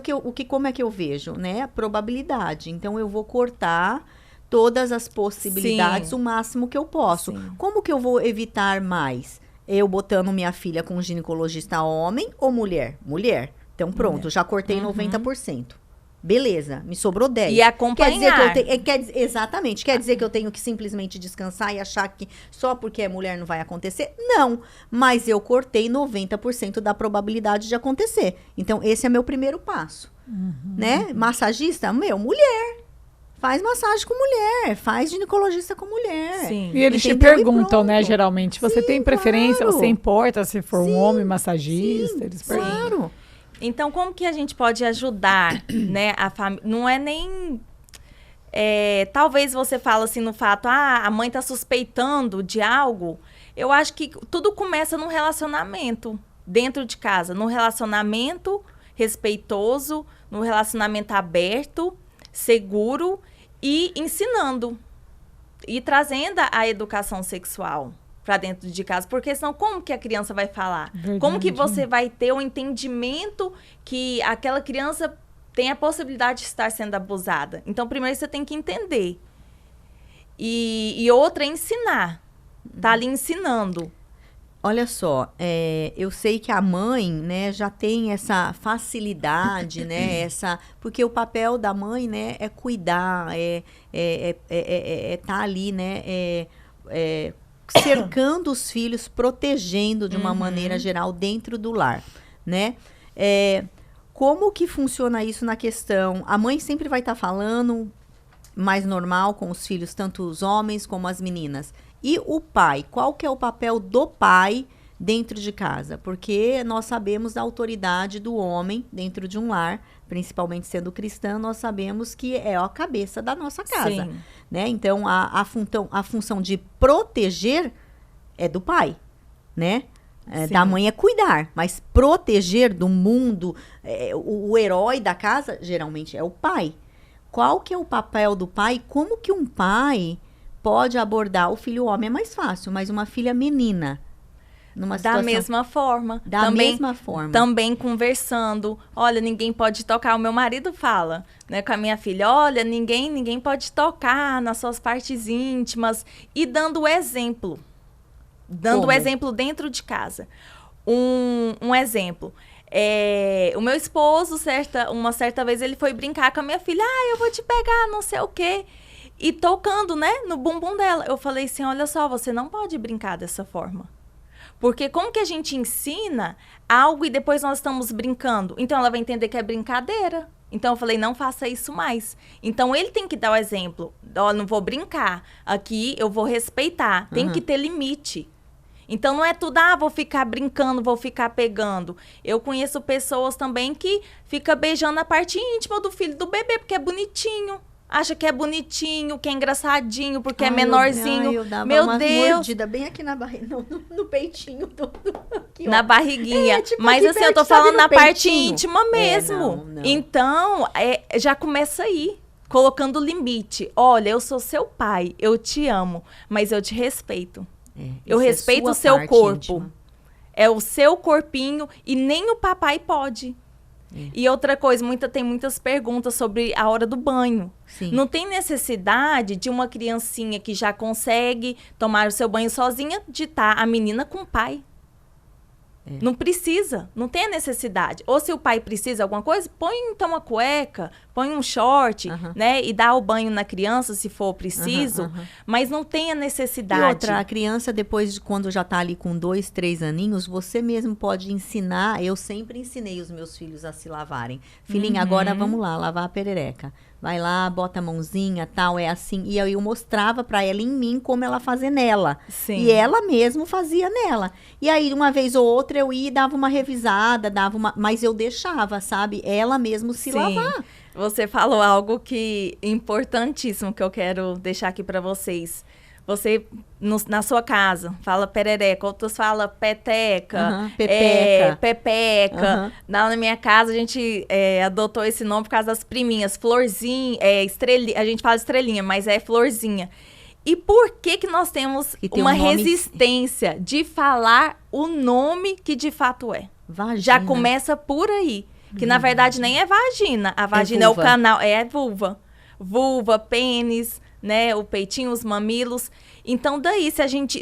como é que eu vejo, né? A probabilidade. Então, eu vou cortar todas as possibilidades Sim. o máximo que eu posso. Sim. Como que eu vou evitar mais? Eu botando minha filha com um ginecologista homem ou mulher? Mulher. Então, pronto, já cortei 90%. Beleza, me sobrou 10. E acompanhar. Exatamente. Quer dizer que eu tenho que simplesmente descansar e achar que só porque é mulher não vai acontecer? Não. Mas eu cortei 90% da probabilidade de acontecer. Então, esse é meu primeiro passo. Né? Massagista? Mulher. Faz massagem com mulher. Faz ginecologista com mulher. Sim. E eles te Entendeu? E perguntam, né, pronto. geralmente, você Sim, tem preferência, claro. você importa se for um homem massagista? Sim, Eles perguntam. claro. Então, como que a gente pode ajudar, né, a família? Não é nem... talvez você fala assim no fato, a mãe tá suspeitando de algo. Eu acho que tudo começa num relacionamento, dentro de casa. Num relacionamento respeitoso, num relacionamento aberto, seguro e ensinando. E trazendo a educação sexual para dentro de casa, porque senão como que a criança vai falar? Verdade. Como que você vai ter o entendimento que aquela criança tem a possibilidade de estar sendo abusada? Então, primeiro você tem que entender. E outra é ensinar. Tá ali ensinando. Olha só, eu sei que a mãe, né, já tem essa facilidade, né, porque o papel da mãe, né, é cuidar, tá ali, né, cercando os filhos, protegendo de uma maneira geral dentro do lar, né? Como que funciona isso na questão? A mãe sempre vai estar falando mais normal com os filhos, tanto os homens como as meninas. E o pai? Qual que é o papel do pai dentro de casa? Porque nós sabemos da autoridade do homem dentro de um lar, principalmente sendo cristã, nós sabemos que é a cabeça da nossa casa. Sim. Né? Então, a função de proteger é do pai, né? Da mãe é cuidar, mas proteger do mundo, o herói da casa, geralmente é o pai. Qual que é o papel do pai? Como que um pai pode abordar o filho homem? É mais fácil, mas uma filha menina, numa situação... Da mesma forma. mesma forma. Também conversando. Olha, ninguém pode tocar. O meu marido fala, né, com a minha filha. Olha, ninguém pode tocar nas suas partes íntimas. E dando o exemplo. Dando o exemplo dentro de casa. Um exemplo. O meu esposo, uma certa vez, ele foi brincar com a minha filha. Eu vou te pegar, não sei o quê. E tocando, né, no bumbum dela. Eu falei assim, olha só, você não pode brincar dessa forma. Porque como que a gente ensina algo e depois nós estamos brincando? Então, ela vai entender que é brincadeira. Então, eu falei, não faça isso mais. Então, ele tem que dar o exemplo. Ó, não vou brincar. Aqui, eu vou respeitar. Tem que ter limite. Então, não é tudo, vou ficar brincando, vou ficar pegando. Eu conheço pessoas também que ficam beijando a parte íntima do filho do bebê, porque é bonitinho. Acha que é bonitinho, que é engraçadinho, porque é menorzinho. Eu dava Meu uma Deus. mordida bem aqui na barriga, no peitinho. Aqui, na barriguinha. Tipo mas aqui assim, eu tô perto, sabe, falando no na parte peitinho? íntima mesmo. Não. Então, já começa aí. Colocando limite. Olha, eu sou seu pai, eu te amo, mas eu te respeito. Eu respeito o seu corpo. Íntima. É o seu corpinho e nem o papai pode. E outra coisa, tem muitas perguntas sobre a hora do banho. Sim. Não tem necessidade de uma criancinha que já consegue tomar o seu banho sozinha de estar a menina com o pai. Não precisa, não tem a necessidade. Ou se o pai precisa de alguma coisa, põe então uma cueca, põe um short, né? E dá o banho na criança se for preciso, mas não tem a necessidade. E outra, a criança depois, quando já tá ali com 2, 3 aninhos, você mesmo pode ensinar. Eu sempre ensinei os meus filhos a se lavarem. Filhinha, agora vamos lá, lavar a perereca. Vai lá, bota a mãozinha, tal, é assim. E aí eu mostrava pra ela em mim como ela fazia nela. Sim. E ela mesmo fazia nela. E aí, uma vez ou outra, eu ia e dava uma revisada, mas eu deixava, sabe? Ela mesmo se lavar. Você falou algo que importantíssimo que eu quero deixar aqui pra vocês. Você, na sua casa, fala perereca, outros falam peteca, pepeca. pepeca. Na minha casa, a gente adotou esse nome por causa das priminhas. Florzinha, estrelinha, a gente fala estrelinha, mas é florzinha. E por que nós temos uma resistência de falar o nome que de fato é? Vagina. Já começa por aí. Que na verdade nem é vagina. A vagina é o canal, é vulva. Vulva, pênis, né? O peitinho, os mamilos. Então daí,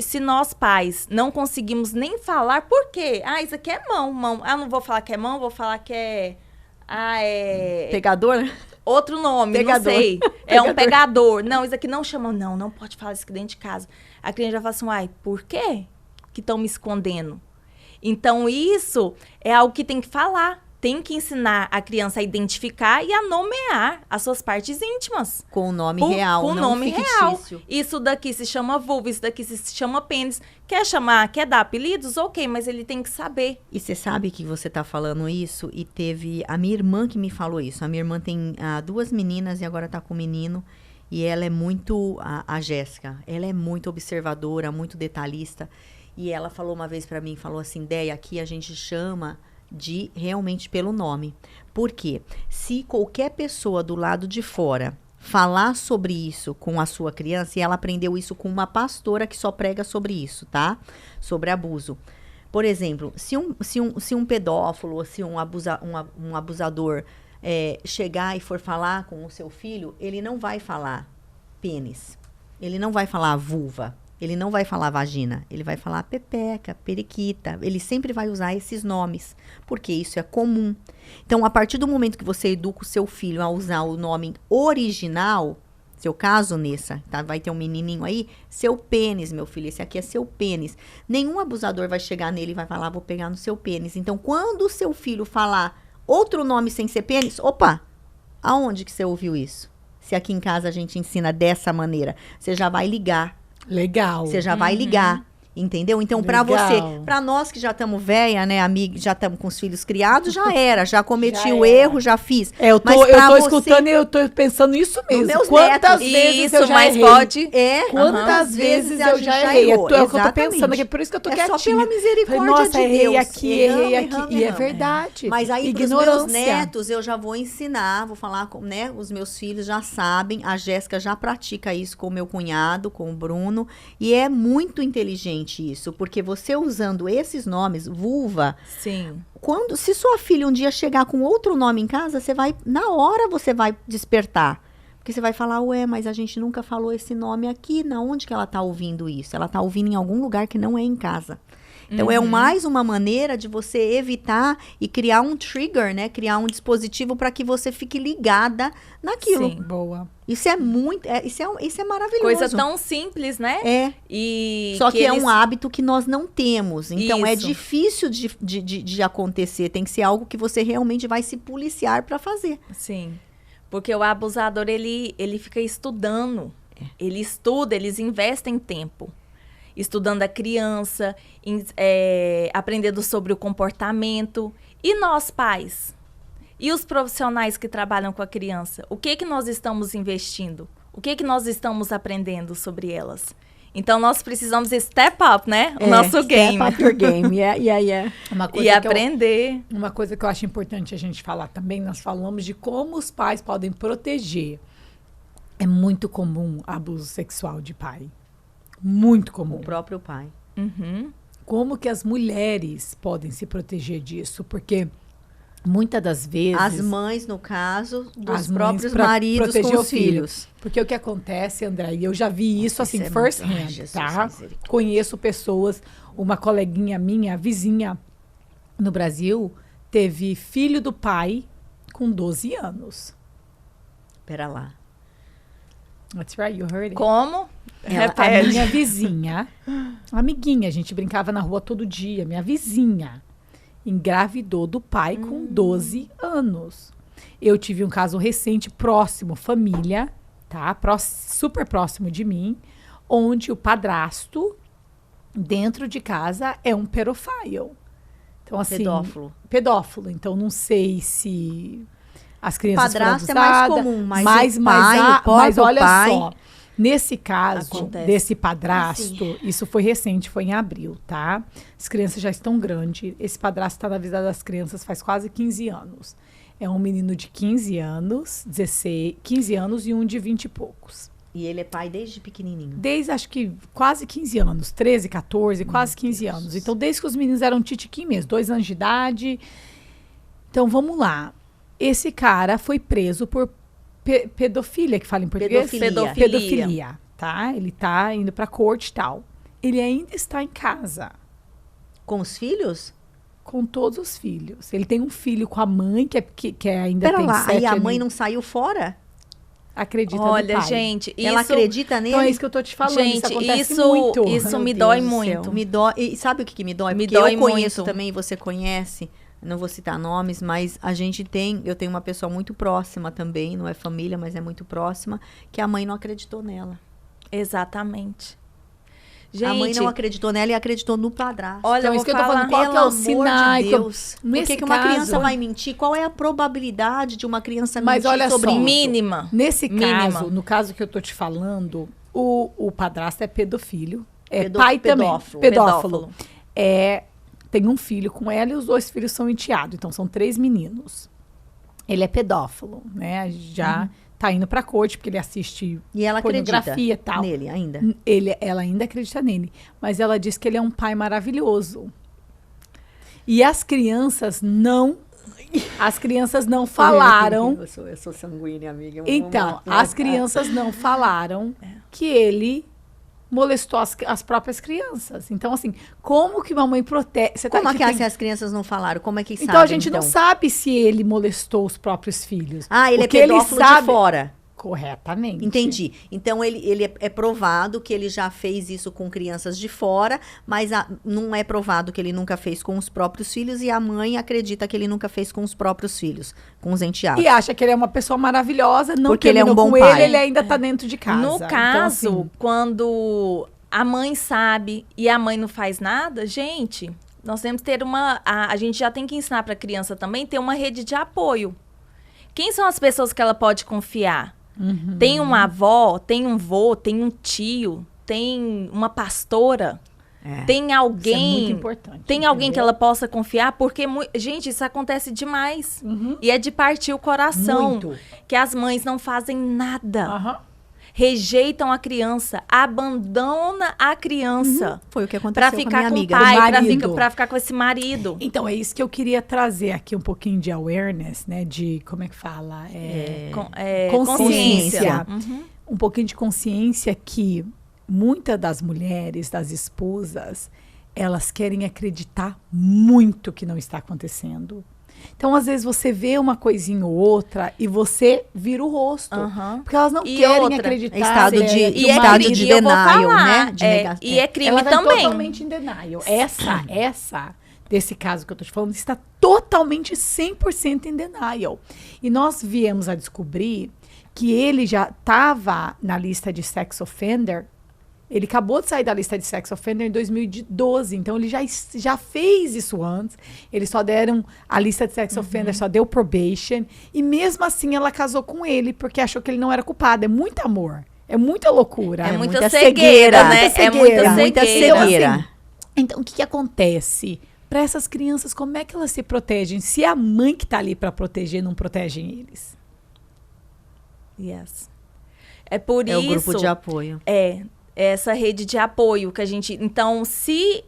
se nós pais não conseguimos nem falar, por quê? Ah, isso aqui é mão. Ah, não vou falar que é mão, vou falar que é... Pegador? Outro nome, pegador. Não sei. É um pegador. Não, isso aqui não chama. Não pode falar isso aqui dentro de casa. A cliente já fala assim, uai, por quê que estão me escondendo? Então, isso é algo que tem que falar. Tem que ensinar a criança a identificar e a nomear as suas partes íntimas. Com o nome real, com o nome real. Isso daqui se chama vulva, isso daqui se chama pênis. Quer dar apelidos? Ok, mas ele tem que saber. E você sabe que você tá falando isso e teve a minha irmã que me falou isso. A minha irmã tem 2 meninas e agora tá com um menino. E ela é muito, a Jéssica, ela é muito observadora, muito detalhista. E ela falou uma vez pra mim, falou assim, Déia, aqui a gente chama... de realmente pelo nome. Por quê? Se qualquer pessoa do lado de fora falar sobre isso com a sua criança, e ela aprendeu isso com uma pastora que só prega sobre isso, tá? Sobre abuso. Por exemplo, se um pedófilo ou se um abusador chegar e for falar com o seu filho, ele não vai falar pênis. Ele não vai falar vulva. Ele não vai falar vagina, ele vai falar pepeca, periquita. Ele sempre vai usar esses nomes, porque isso é comum. Então, a partir do momento que você educa o seu filho a usar o nome original, seu caso, Nessa, tá? Vai ter um menininho aí, seu pênis, meu filho, esse aqui é seu pênis. Nenhum abusador vai chegar nele e vai falar, vou pegar no seu pênis. Então, quando o seu filho falar outro nome sem ser pênis, opa, aonde que você ouviu isso? Se aqui em casa a gente ensina dessa maneira, você já vai ligar. Legal. Você já vai ligar, entendeu? Então, para nós que já estamos velha, né, amiga, já estamos com os filhos criados, já cometi o erro, já fiz. Eu tô escutando e eu tô pensando isso mesmo. Quantas vezes eu já errei? Quantas vezes eu já errei? É o que eu tô pensando aqui, por isso que eu tô quietinha. Só pela misericórdia nossa, de Deus. Errei aqui. E é verdade. Mas aí, pros meus netos, eu já vou ensinar, vou falar com, né, os meus filhos já sabem, a Jéssica já pratica isso com o meu cunhado, com o Bruno, e é muito inteligente isso, porque você usando esses nomes, vulva, sim. Se sua filha um dia chegar com outro nome em casa, na hora você vai despertar. Porque você vai falar, ué, mas a gente nunca falou esse nome aqui, na onde que ela tá ouvindo isso? Ela tá ouvindo em algum lugar que não é em casa. Então, é mais uma maneira de você evitar e criar um trigger, né? Criar um dispositivo para que você fique ligada naquilo. Sim, boa. Isso é muito... Isso é maravilhoso. Coisa tão simples, né? Só que é um hábito que nós não temos. Então, é difícil de acontecer. Tem que ser algo que você realmente vai se policiar para fazer. Sim. Porque o abusador, ele fica estudando. Ele estuda, eles investem tempo. Estudando a criança, aprendendo sobre o comportamento. E nós, pais? E os profissionais que trabalham com a criança? O que nós estamos investindo? O que nós estamos aprendendo sobre elas? Então, nós precisamos step up, né? O nosso game. Step up your game, yeah. E aprender. Uma coisa que eu acho importante a gente falar também, nós falamos de como os pais podem proteger. É muito comum abuso sexual de pai. Muito comum. O próprio pai. Uhum. Como que as mulheres podem se proteger disso? Porque muitas das vezes... As mães, no caso, dos próprios maridos com os filhos. Porque o que acontece, André, e eu já vi isso assim, first hand, tá? Conheço pessoas, uma coleguinha minha, vizinha no Brasil, teve filho do pai com 12 anos. Pera lá. That's right, you heard it. Como? A minha vizinha, amiguinha, a gente brincava na rua todo dia, minha vizinha engravidou do pai com 12 anos. Eu tive um caso recente, próximo, família, tá? Super próximo de mim, onde o padrasto, dentro de casa, é um pedófilo. Então, assim... Pedófilo. Então, não sei se... As crianças padrasto foram abusadas, é mais comum, mas olha só, Nesse caso, Acontece. desse padrasto, isso foi recente, foi em abril, tá? As crianças já estão grandes. Esse padrasto está na vida das crianças faz quase 15 anos. É um menino de 15 anos, 15 anos e um de 20 e poucos. E ele é pai desde pequenininho. Desde, acho que, quase 15 anos. 13, 14, quase 15 anos. Então, desde que os meninos eram titiquinho mesmo, 2 anos de idade. Então, vamos lá. Esse cara foi preso por pedofilia, que fala em português? Pedofilia, tá? Ele tá indo pra corte e tal. Ele ainda está em casa. Com os filhos? Com todos os filhos. Ele tem um filho com a mãe, que ainda Pera tem lá, 7 aí a anos. mãe não saiu fora? Acredita Olha, no pai. gente, Ela acredita nele? Então é isso que eu tô te falando. Gente, isso acontece isso- muito. isso Meu me Deus dói do céu. muito. Me dói. E sabe o que me dói? Me Porque dói eu conheço muito. também, você conhece, não vou citar nomes, mas eu tenho uma pessoa muito próxima também, não é família, mas é muito próxima, que a mãe não acreditou nela. Exatamente. A mãe Gente, não acreditou nela e acreditou no padrasto. olha, Então, eu isso vou que eu tô falar. falando, qual que é o Pelo sinal? amor de Deus. Por Nesse que uma caso- criança vai mentir? Qual é a probabilidade de uma criança Mas mentir olha sobre só, isso? Mínima. Nesse Mínima. caso, no caso que eu tô te falando, o padrasto é pedofílio. É Pedo- pai pedófilo. também. Pedófilo. Tem um filho com ela e os 2 filhos são enteados. Então, são 3 meninos. Ele é pedófilo, né? Já tá indo pra corte, porque ele assiste E ela acredita pornografia e tal. nele ainda? Ela ainda acredita nele. Mas ela diz que ele é um pai maravilhoso. E as crianças não falaram. Eu sou sanguínea, amiga. Então, as crianças não falaram que ele molestou as próprias crianças. Então, assim, como que mamãe protege? Como é que as crianças não falaram? Como é que Então, sabem, a gente não sabe se ele molestou os próprios filhos. Ah, ele Porque é pedófilo de fora. Corretamente. Entendi. Então, ele é provado que ele já fez isso com crianças de fora, mas não é provado que ele nunca fez com os próprios filhos e a mãe acredita que ele nunca fez com os próprios filhos, com os enteados. E acha que ele é uma pessoa maravilhosa, não Porque ele é um terminou bom com pai. ele ainda tá dentro de casa. No Então, caso, assim, quando a mãe sabe e a mãe não faz nada, gente, nós temos que ter a gente já tem que ensinar para a criança também ter uma rede de apoio. Quem são as pessoas que ela pode confiar? Tem uma avó, tem um vô, tem um tio, tem uma pastora, tem alguém. Isso é muito importante. Tem alguém que entendeu? ela possa confiar, porque, gente, isso acontece demais. E é de partir o coração. Muito. Que as mães não fazem nada. Aham. Rejeitam a criança, abandona a criança. Foi o que Pra aconteceu com a ficar minha com o amiga. pai, Com o pra marido. ficar com esse marido. Então, é isso que eu queria trazer aqui, um pouquinho de awareness, né? De, como é que fala? Consciência. Uhum. Um pouquinho de consciência que muitas das mulheres, das esposas, elas querem acreditar muito que não está acontecendo. Então, às vezes, você vê uma coisinha ou outra e você vira o rosto. Aham. Porque elas não E querem outra, acreditar. estado né, de- que e o é marido- estado de e eu vou denial, falar, né? De e é crime ela tá também. totalmente em denial. Essa, desse caso que eu tô te falando, está totalmente 100% em denial. E nós viemos a descobrir que ele já estava na lista de sex offender. Ele acabou de sair da lista de sex offender em 2012, então ele já fez isso antes. Eles só deram a lista de sex offender, só deu probation. E mesmo assim ela casou com ele, porque achou que ele não era culpado. É muito amor, é muita loucura. É muita muita cegueira, né? Muita É muita cegueira. Muita cegueira. cegueira. Então, o que acontece? Para essas crianças, como é que elas se protegem? Se a mãe que está ali para proteger não protege eles? Yes. É por É isso. o grupo de apoio. É essa rede de apoio que a gente. Então, se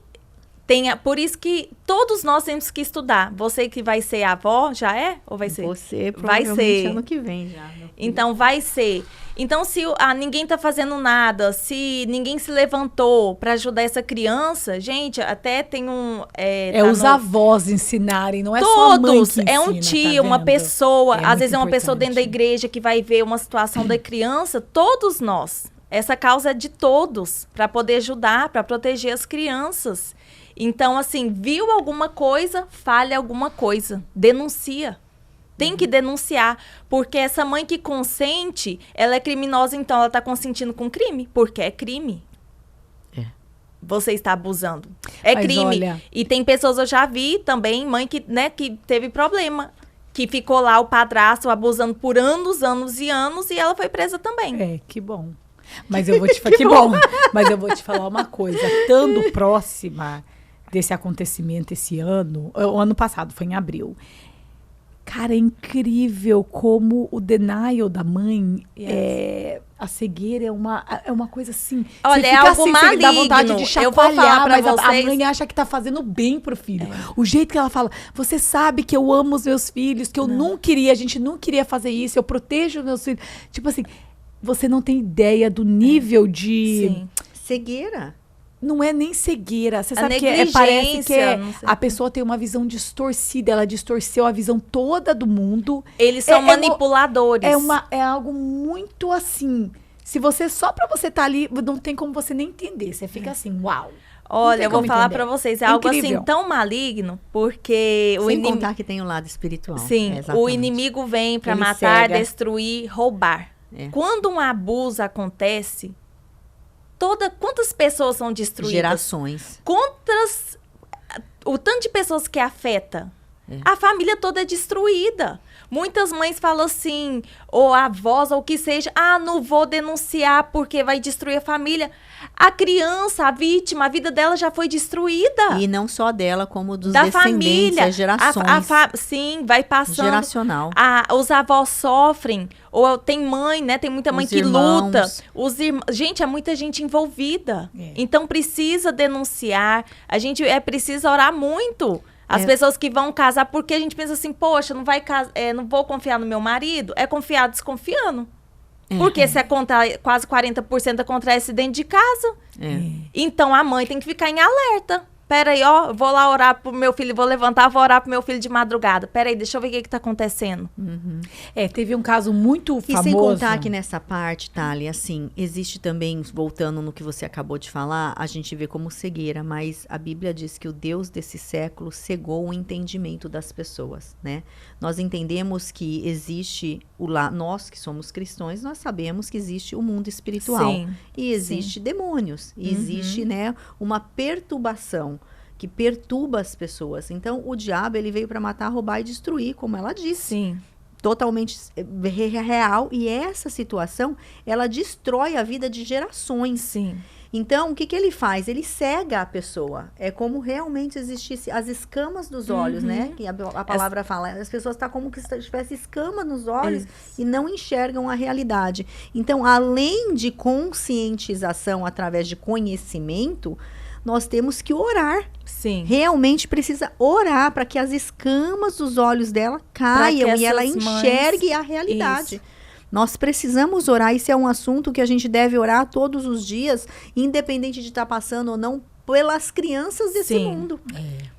tenha. Por isso que todos nós temos que estudar. Você que vai ser avó, já é? Ou vai ser? Você Vai provavelmente ser. ano que vem já. meu filho. Então, vai ser. Então, se ninguém tá fazendo nada, se ninguém se levantou para ajudar essa criança, gente, até tem um. Tá Os no- avós ensinarem, não é só a mãe Todos, que é um ensina, tio, tá uma vendo? pessoa, É às vezes é uma muito pessoa dentro da importante. igreja que vai ver uma situação da criança, todos nós. Essa causa é de todos, para poder ajudar, para proteger as crianças. Então, assim, viu alguma coisa, fale alguma coisa, denuncia. Tem que denunciar, porque essa mãe que consente, ela é criminosa, então ela está consentindo com crime, porque é crime. Você está abusando. É Mas crime. olha- E tem pessoas, eu já vi também, mãe que, né, que teve problema. Que ficou lá o padrasto abusando por anos, anos e anos, e ela foi presa também. É, que bom. Mas eu vou te falar, que bom. Mas eu vou te falar uma coisa. Estando próxima desse acontecimento esse ano, o ano passado, foi em abril. Cara, é incrível como o denial da mãe, a cegueira é uma coisa assim. Olha, é algo maligno. Dá vontade de chacoalhar, eu vou falar pra mas vocês. A mãe acha que tá fazendo bem pro filho. O jeito que ela fala, você sabe que eu amo os meus filhos, que eu não queria, a gente não queria fazer isso, eu protejo os meus filhos. Tipo assim, você não tem ideia do nível de... Sim. Cegueira. Não é nem cegueira. Você sabe que negligência, parece que não a pessoa tem uma visão distorcida. Ela distorceu a visão toda do mundo. Eles são manipuladores. É algo muito assim. Se você, só pra você estar ali, não tem como você nem entender. Você fica assim, uau. Olha, eu vou falar pra vocês, é algo Incrível. assim tão maligno, porque o Sem inimigo... contar que tem o lado espiritual. Sim, o inimigo vem pra Ele matar, cega. destruir, roubar. Quando um abuso acontece, quantas pessoas são destruídas? Gerações. O tanto de pessoas que afeta. A família toda é destruída. Muitas mães falam assim, ou avós, ou o que seja, não vou denunciar porque vai destruir a família. A criança, a vítima, a vida dela já foi destruída. E não só dela, como dos da descendentes, família. as gerações. Sim, vai passando. Geracional. Os avós sofrem, ou tem mãe, né? Tem muita mãe Os que irmãos. luta. Gente, é muita gente envolvida. Então precisa denunciar. A gente precisa orar muito. As pessoas que vão casar, porque a gente pensa assim, poxa, não vou confiar no meu marido. É confiar desconfiando. Porque se quase 40% acontece dentro de casa. Então a mãe tem que ficar em alerta. Peraí, eu vou lá orar pro meu filho, vou levantar, vou orar pro meu filho de madrugada. Peraí, deixa eu ver o que tá acontecendo. Teve um caso muito famoso. E sem contar que nessa parte, Thalia, assim, existe também, voltando no que você acabou de falar, a gente vê como cegueira, mas a Bíblia diz que o Deus desse século cegou o entendimento das pessoas, né? Nós entendemos que existe nós que somos cristãos, nós sabemos que existe o mundo espiritual. Sim, e existe demônios, e existe, né, uma perturbação que perturba as pessoas. Então, o diabo, ele veio para matar, roubar e destruir, como ela disse. Sim. Totalmente real. E essa situação, ela destrói a vida de gerações. Sim. Então, o que ele faz? Ele cega a pessoa. É como realmente existisse as escamas dos olhos, né? Que a palavra fala. As pessoas estão como se tivesse escama nos olhos e não enxergam a realidade. Então, além de conscientização através de conhecimento, nós temos que orar. Sim. Realmente precisa orar para que as escamas dos olhos dela caiam e ela enxergue a realidade. Isso. Nós precisamos orar. Isso é um assunto que a gente deve orar todos os dias, independente de estar passando ou não, pelas crianças desse mundo.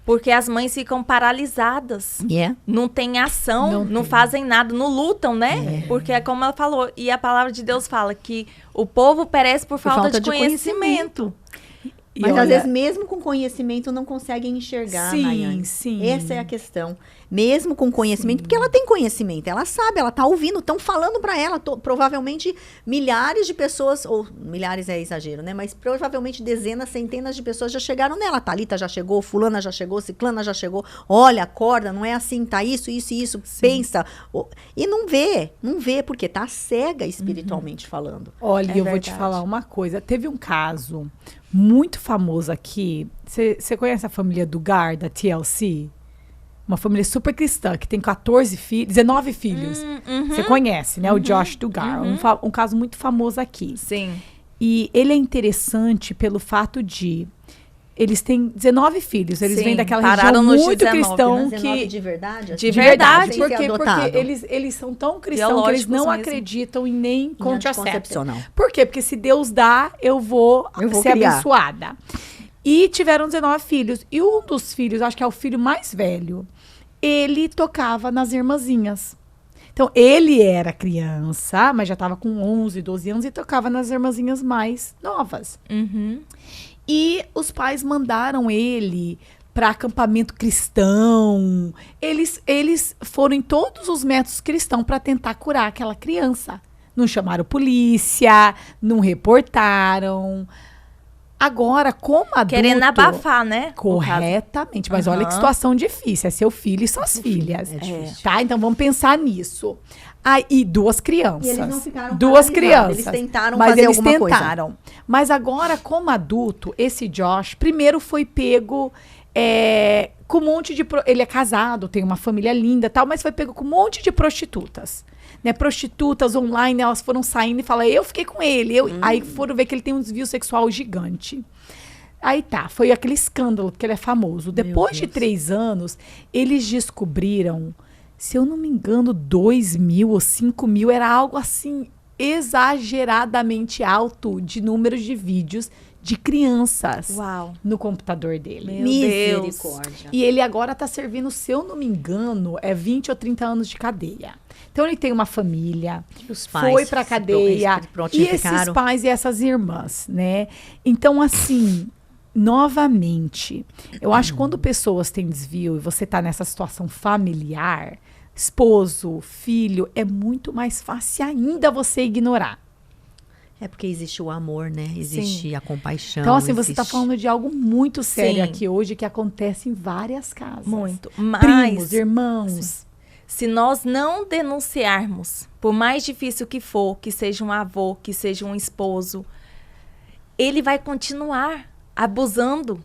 Porque as mães ficam paralisadas. Não tem ação, não fazem nada, não lutam, né? Porque é como ela falou. E a palavra de Deus fala que o povo perece por falta de conhecimento. Mas às vezes, mesmo com conhecimento, não conseguem enxergar, Nayane. Sim. Essa é a questão. Mesmo com conhecimento, porque ela tem conhecimento, ela sabe, ela tá ouvindo, estão falando para ela, provavelmente milhares de pessoas, ou milhares é exagero, né? Mas provavelmente dezenas, centenas de pessoas já chegaram nela. Thalita já chegou, fulana já chegou, ciclana já chegou. Olha, acorda, não é assim, tá isso, pensa. E não vê, porque tá cega espiritualmente falando. Olha, eu vou te falar uma coisa. Teve um caso muito famoso aqui. Você conhece a família Duggar, da TLC? Uma família super cristã, que tem 19 filhos. Você conhece, né? O Josh Duggar. Um caso muito famoso aqui. Sim. E ele é interessante pelo fato de... Eles têm 19 filhos. Eles vêm daquela região muito cristão. 19 de verdade? De verdade. Porque eles são tão cristãos que eles não acreditam em nem contracepcional. Por quê? Porque se Deus dá, eu vou ser criar. Abençoada. E tiveram 19 filhos. E um dos filhos, acho que é o filho mais velho, ele tocava nas irmãzinhas. Então, ele era criança, mas já estava com 11, 12 anos e tocava nas irmãzinhas mais novas. E os pais mandaram ele para acampamento cristão. Eles foram em todos os métodos cristãos para tentar curar aquela criança. Não chamaram polícia, não reportaram. Agora, como adulto... Querendo abafar, né? Corretamente. Mas olha que situação difícil. É seu filho e suas filhas. É difícil. Tá? Então, vamos pensar nisso. E 2 crianças. E eles não ficaram 2 paralisados, crianças. eles tentaram mas fazer eles alguma coisa. tentaram. Mas agora, como adulto, esse Josh, primeiro foi pego com um monte de... Ele é casado, tem uma família linda e tal, mas foi pego com um monte de prostitutas. Né, prostitutas online, elas foram saindo e falaram, eu fiquei com ele. Aí foram ver que ele tem um desvio sexual gigante. Aí tá, foi aquele escândalo, porque ele é famoso. Depois de 3 anos, eles descobriram, se eu não me engano, 2 mil ou 5 mil, era algo assim, exageradamente alto de números de vídeos de crianças no computador dele. Misericórdia. E ele agora tá servindo, se eu não me engano, 20 ou 30 anos de cadeia. Então ele tem uma família, os pais foi pra cadeia, e esses pais e essas irmãs, né? Então, assim, novamente, eu acho que quando pessoas têm desvio e você tá nessa situação familiar, esposo, filho, é muito mais fácil ainda você ignorar. É porque existe o amor, né? Existe a compaixão. Então, assim, você está falando de algo muito sério aqui hoje, que acontece em várias casas. Muito. Primos, irmãos. Se nós não denunciarmos, por mais difícil que for, que seja um avô, que seja um esposo, ele vai continuar abusando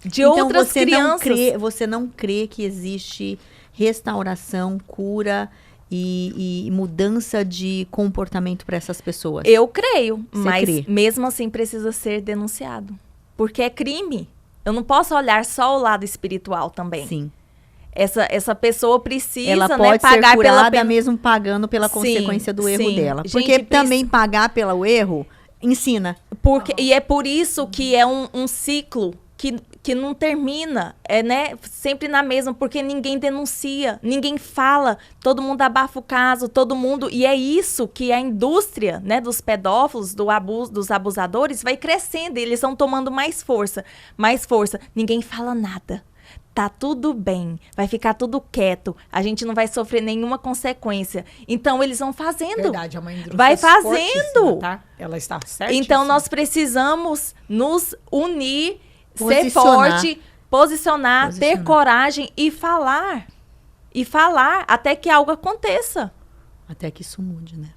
de outras crianças. Você não crê que existe restauração, cura e mudança de comportamento para essas pessoas? Eu creio, mas crê. Mesmo assim precisa ser denunciado. Porque é crime. Eu não posso olhar só o lado espiritual também. Sim. Essa pessoa precisa, ela pode pagar ser curada pela mesmo pagando pela consequência do erro dela. Porque também pagar pelo erro ensina. E é por isso que é um ciclo que não termina, né? Sempre na mesma, porque ninguém denuncia, ninguém fala, todo mundo abafa o caso, todo mundo... E é isso que a indústria, né, dos pedófilos, dos abusadores, vai crescendo, eles estão tomando mais força, ninguém fala nada. Tá tudo bem, vai ficar tudo quieto, a gente não vai sofrer nenhuma consequência. Então, eles vão fazendo. Verdade, é uma indústria vai fazendo. Tá? Ela está certíssima. Então, nós precisamos nos unir, ser forte, posicionar, ter coragem e falar. E falar até que algo aconteça. Até que isso mude, né?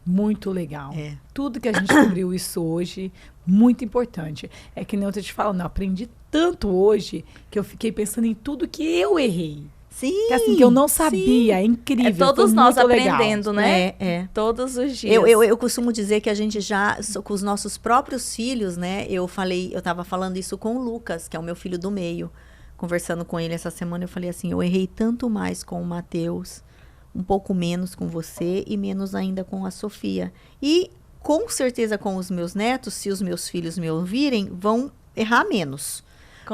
Muito legal. Tudo que a gente descobriu isso hoje, muito importante. É que nem eu te falo, não, aprendi tanto hoje que eu fiquei pensando em tudo que eu errei. Sim. Que, assim, que eu não sabia. É incrível. Todos nós aprendendo, legal. né? Todos os dias. Eu costumo dizer que a gente já, com os nossos próprios filhos, né? Eu tava falando isso com o Lucas, que é o meu filho do meio. Conversando com ele essa semana, eu falei assim, eu errei tanto mais com o Matheus, um pouco menos com você e menos ainda com a Sofia. E com certeza com os meus netos, se os meus filhos me ouvirem, vão errar menos.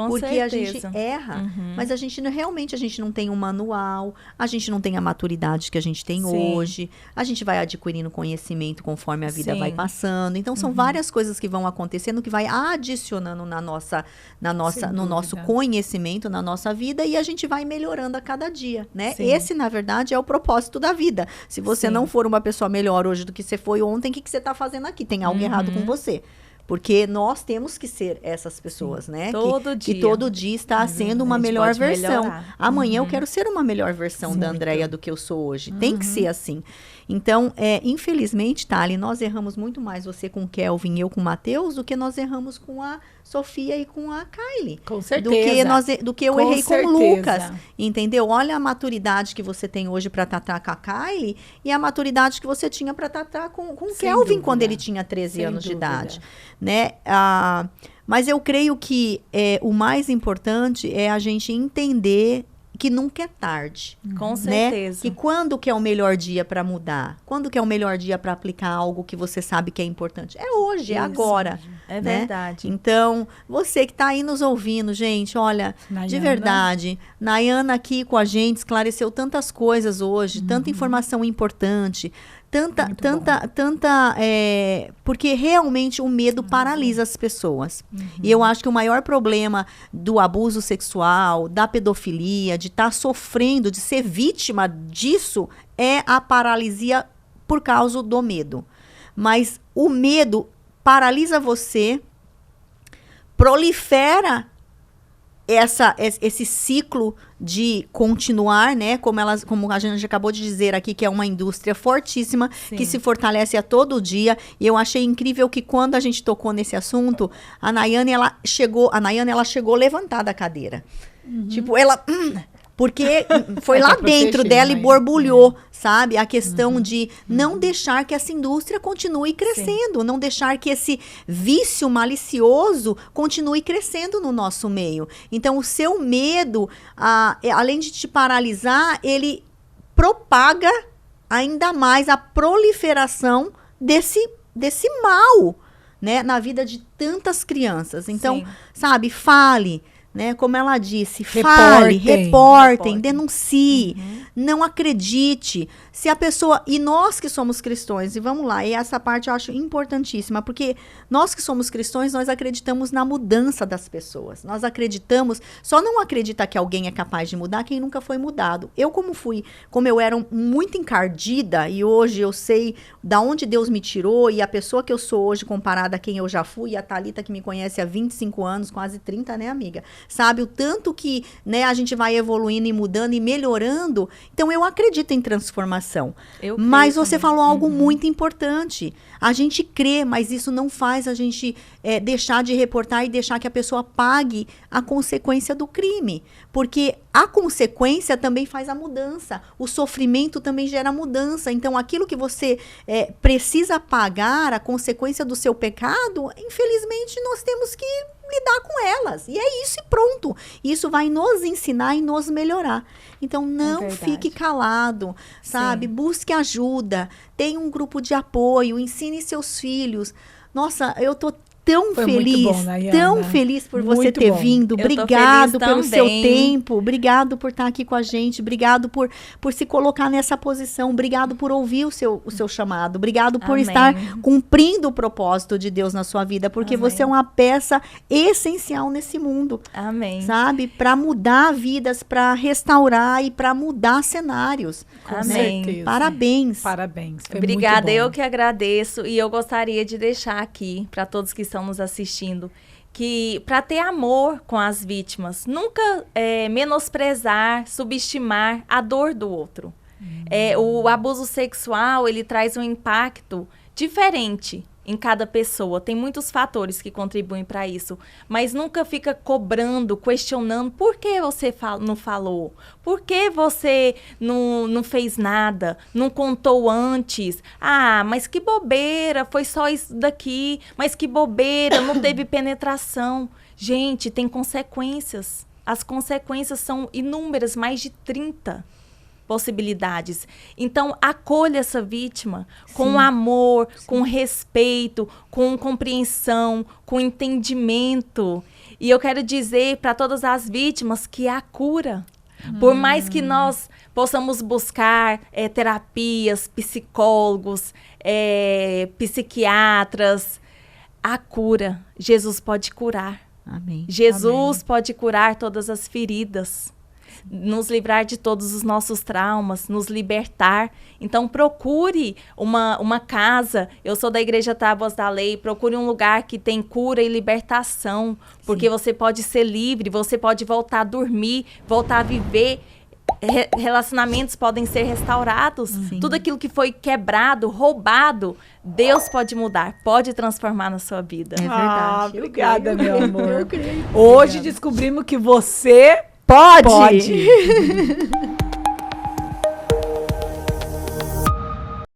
Porque certeza. A gente erra, mas a gente não tem um manual, a gente não tem a maturidade que a gente tem hoje, a gente vai adquirindo conhecimento conforme a vida vai passando. Então, são várias coisas que vão acontecendo, que vai adicionando no nosso conhecimento, na nossa vida, e a gente vai melhorando a cada dia, né? Sim. Esse, na verdade, é o propósito da vida. Se você não for uma pessoa melhor hoje do que você foi ontem, o que você está fazendo aqui? Tem algo errado com você. Porque nós temos que ser essas pessoas, né? Que todo dia está sendo uma melhor versão. Melhorar. Amanhã eu quero ser uma melhor versão da Andréia do que eu sou hoje. Tem que ser assim. Então, infelizmente, Thali, nós erramos muito mais, você com o Kelvin e eu com o Matheus, do que nós erramos com a Sofia e com a Kylie. Com certeza. Do que eu errei com o Lucas. Entendeu? Olha a maturidade que você tem hoje para tratar com a Kylie e a maturidade que você tinha para tratar com o Kelvin quando ele tinha 13 anos de idade. Né? Mas eu creio que o mais importante é a gente entender que nunca é tarde. Com certeza. Que quando que é o melhor dia para mudar? Quando que é o melhor dia para aplicar algo que você sabe que é importante? É hoje, é agora. É né? verdade. Então, você que está aí nos ouvindo, gente, olha, Nayana. De verdade, Nayana aqui com a gente esclareceu tantas coisas hoje, tanta informação importante, porque realmente o medo paralisa as pessoas. E eu acho que o maior problema do abuso sexual, da pedofilia, de estar sofrendo, de ser vítima disso, é a paralisia por causa do medo. Mas o medo paralisa você prolifera esse ciclo de continuar, né? Como a gente acabou de dizer aqui, que é uma indústria fortíssima, que se fortalece a todo dia. E eu achei incrível que quando a gente tocou nesse assunto, a Nayane, ela chegou levantada da cadeira. Tipo, ela... porque foi lá dentro dela e borbulhou, sabe? A questão de não deixar que essa indústria continue crescendo, não deixar que esse vício malicioso continue crescendo no nosso meio. Então, o seu medo, além de te paralisar, ele propaga ainda mais a proliferação desse mal, né? Na vida de tantas crianças. Então, sabe, fale. Né? Como ela disse, reportem, denuncie, não acredite. Se a pessoa, e nós que somos cristãos, e vamos lá, e essa parte eu acho importantíssima, porque nós que somos cristãos, nós acreditamos na mudança das pessoas. Nós acreditamos, só não acredita que alguém é capaz de mudar quem nunca foi mudado. Eu como eu era muito encardida, e hoje eu sei da onde Deus me tirou, e a pessoa que eu sou hoje comparada a quem eu já fui, e a Thalita que me conhece há 25 anos, quase 30, né, amiga? Sabe, o tanto que, né, a gente vai evoluindo e mudando e melhorando. Então, eu acredito em transformação. Mas você falou algo muito importante. A gente crê, mas isso não faz a gente deixar de reportar e deixar que a pessoa pague a consequência do crime. Porque a consequência também faz a mudança. O sofrimento também gera mudança. Então, aquilo que você precisa pagar, a consequência do seu pecado, infelizmente, nós temos que lidar com elas. E é isso e pronto. Isso vai nos ensinar e nos melhorar. Então, não fique calado, sabe? Busque ajuda. Tenha um grupo de apoio. Ensine seus filhos. Nossa, eu tô tão feliz por você ter vindo. Obrigado pelo seu tempo. Obrigado por estar aqui com a gente. Obrigado por se colocar nessa posição. Obrigado por ouvir o seu chamado. Obrigado por estar cumprindo o propósito de Deus na sua vida, porque você é uma peça essencial nesse mundo. Amém. Sabe? Para mudar vidas, para restaurar e para mudar cenários. Com certeza. Parabéns. Parabéns. Foi Obrigada, muito bom. Eu que agradeço, e eu gostaria de deixar aqui para todos que estão nos assistindo, que para ter amor com as vítimas, nunca menosprezar, subestimar a dor do outro. O abuso sexual, ele traz um impacto diferente em cada pessoa. Tem muitos fatores que contribuem para isso, mas nunca fica cobrando, questionando por que você não falou, por que você não fez nada, não contou antes. Ah, mas que bobeira, foi só isso daqui, mas que bobeira, não teve penetração. Gente, tem consequências. As consequências são inúmeras, mais de 30 possibilidades. Então, acolha essa vítima com amor, com respeito, com compreensão, com entendimento. E eu quero dizer para todas as vítimas que há cura. Por mais que nós possamos buscar terapias, psicólogos, psiquiatras, há cura. Jesus pode curar. Amém. Jesus pode curar todas as feridas, nos livrar de todos os nossos traumas, nos libertar. Então, procure uma casa. Eu sou da Igreja Tábuas da Lei. Procure um lugar que tem cura e libertação, porque você pode ser livre, você pode voltar a dormir, voltar a viver. Relacionamentos podem ser restaurados. Tudo aquilo que foi quebrado, roubado, Deus pode mudar, pode transformar na sua vida. É verdade. Obrigada, meu amor. Eu creio. Hoje descobrimos que você pode.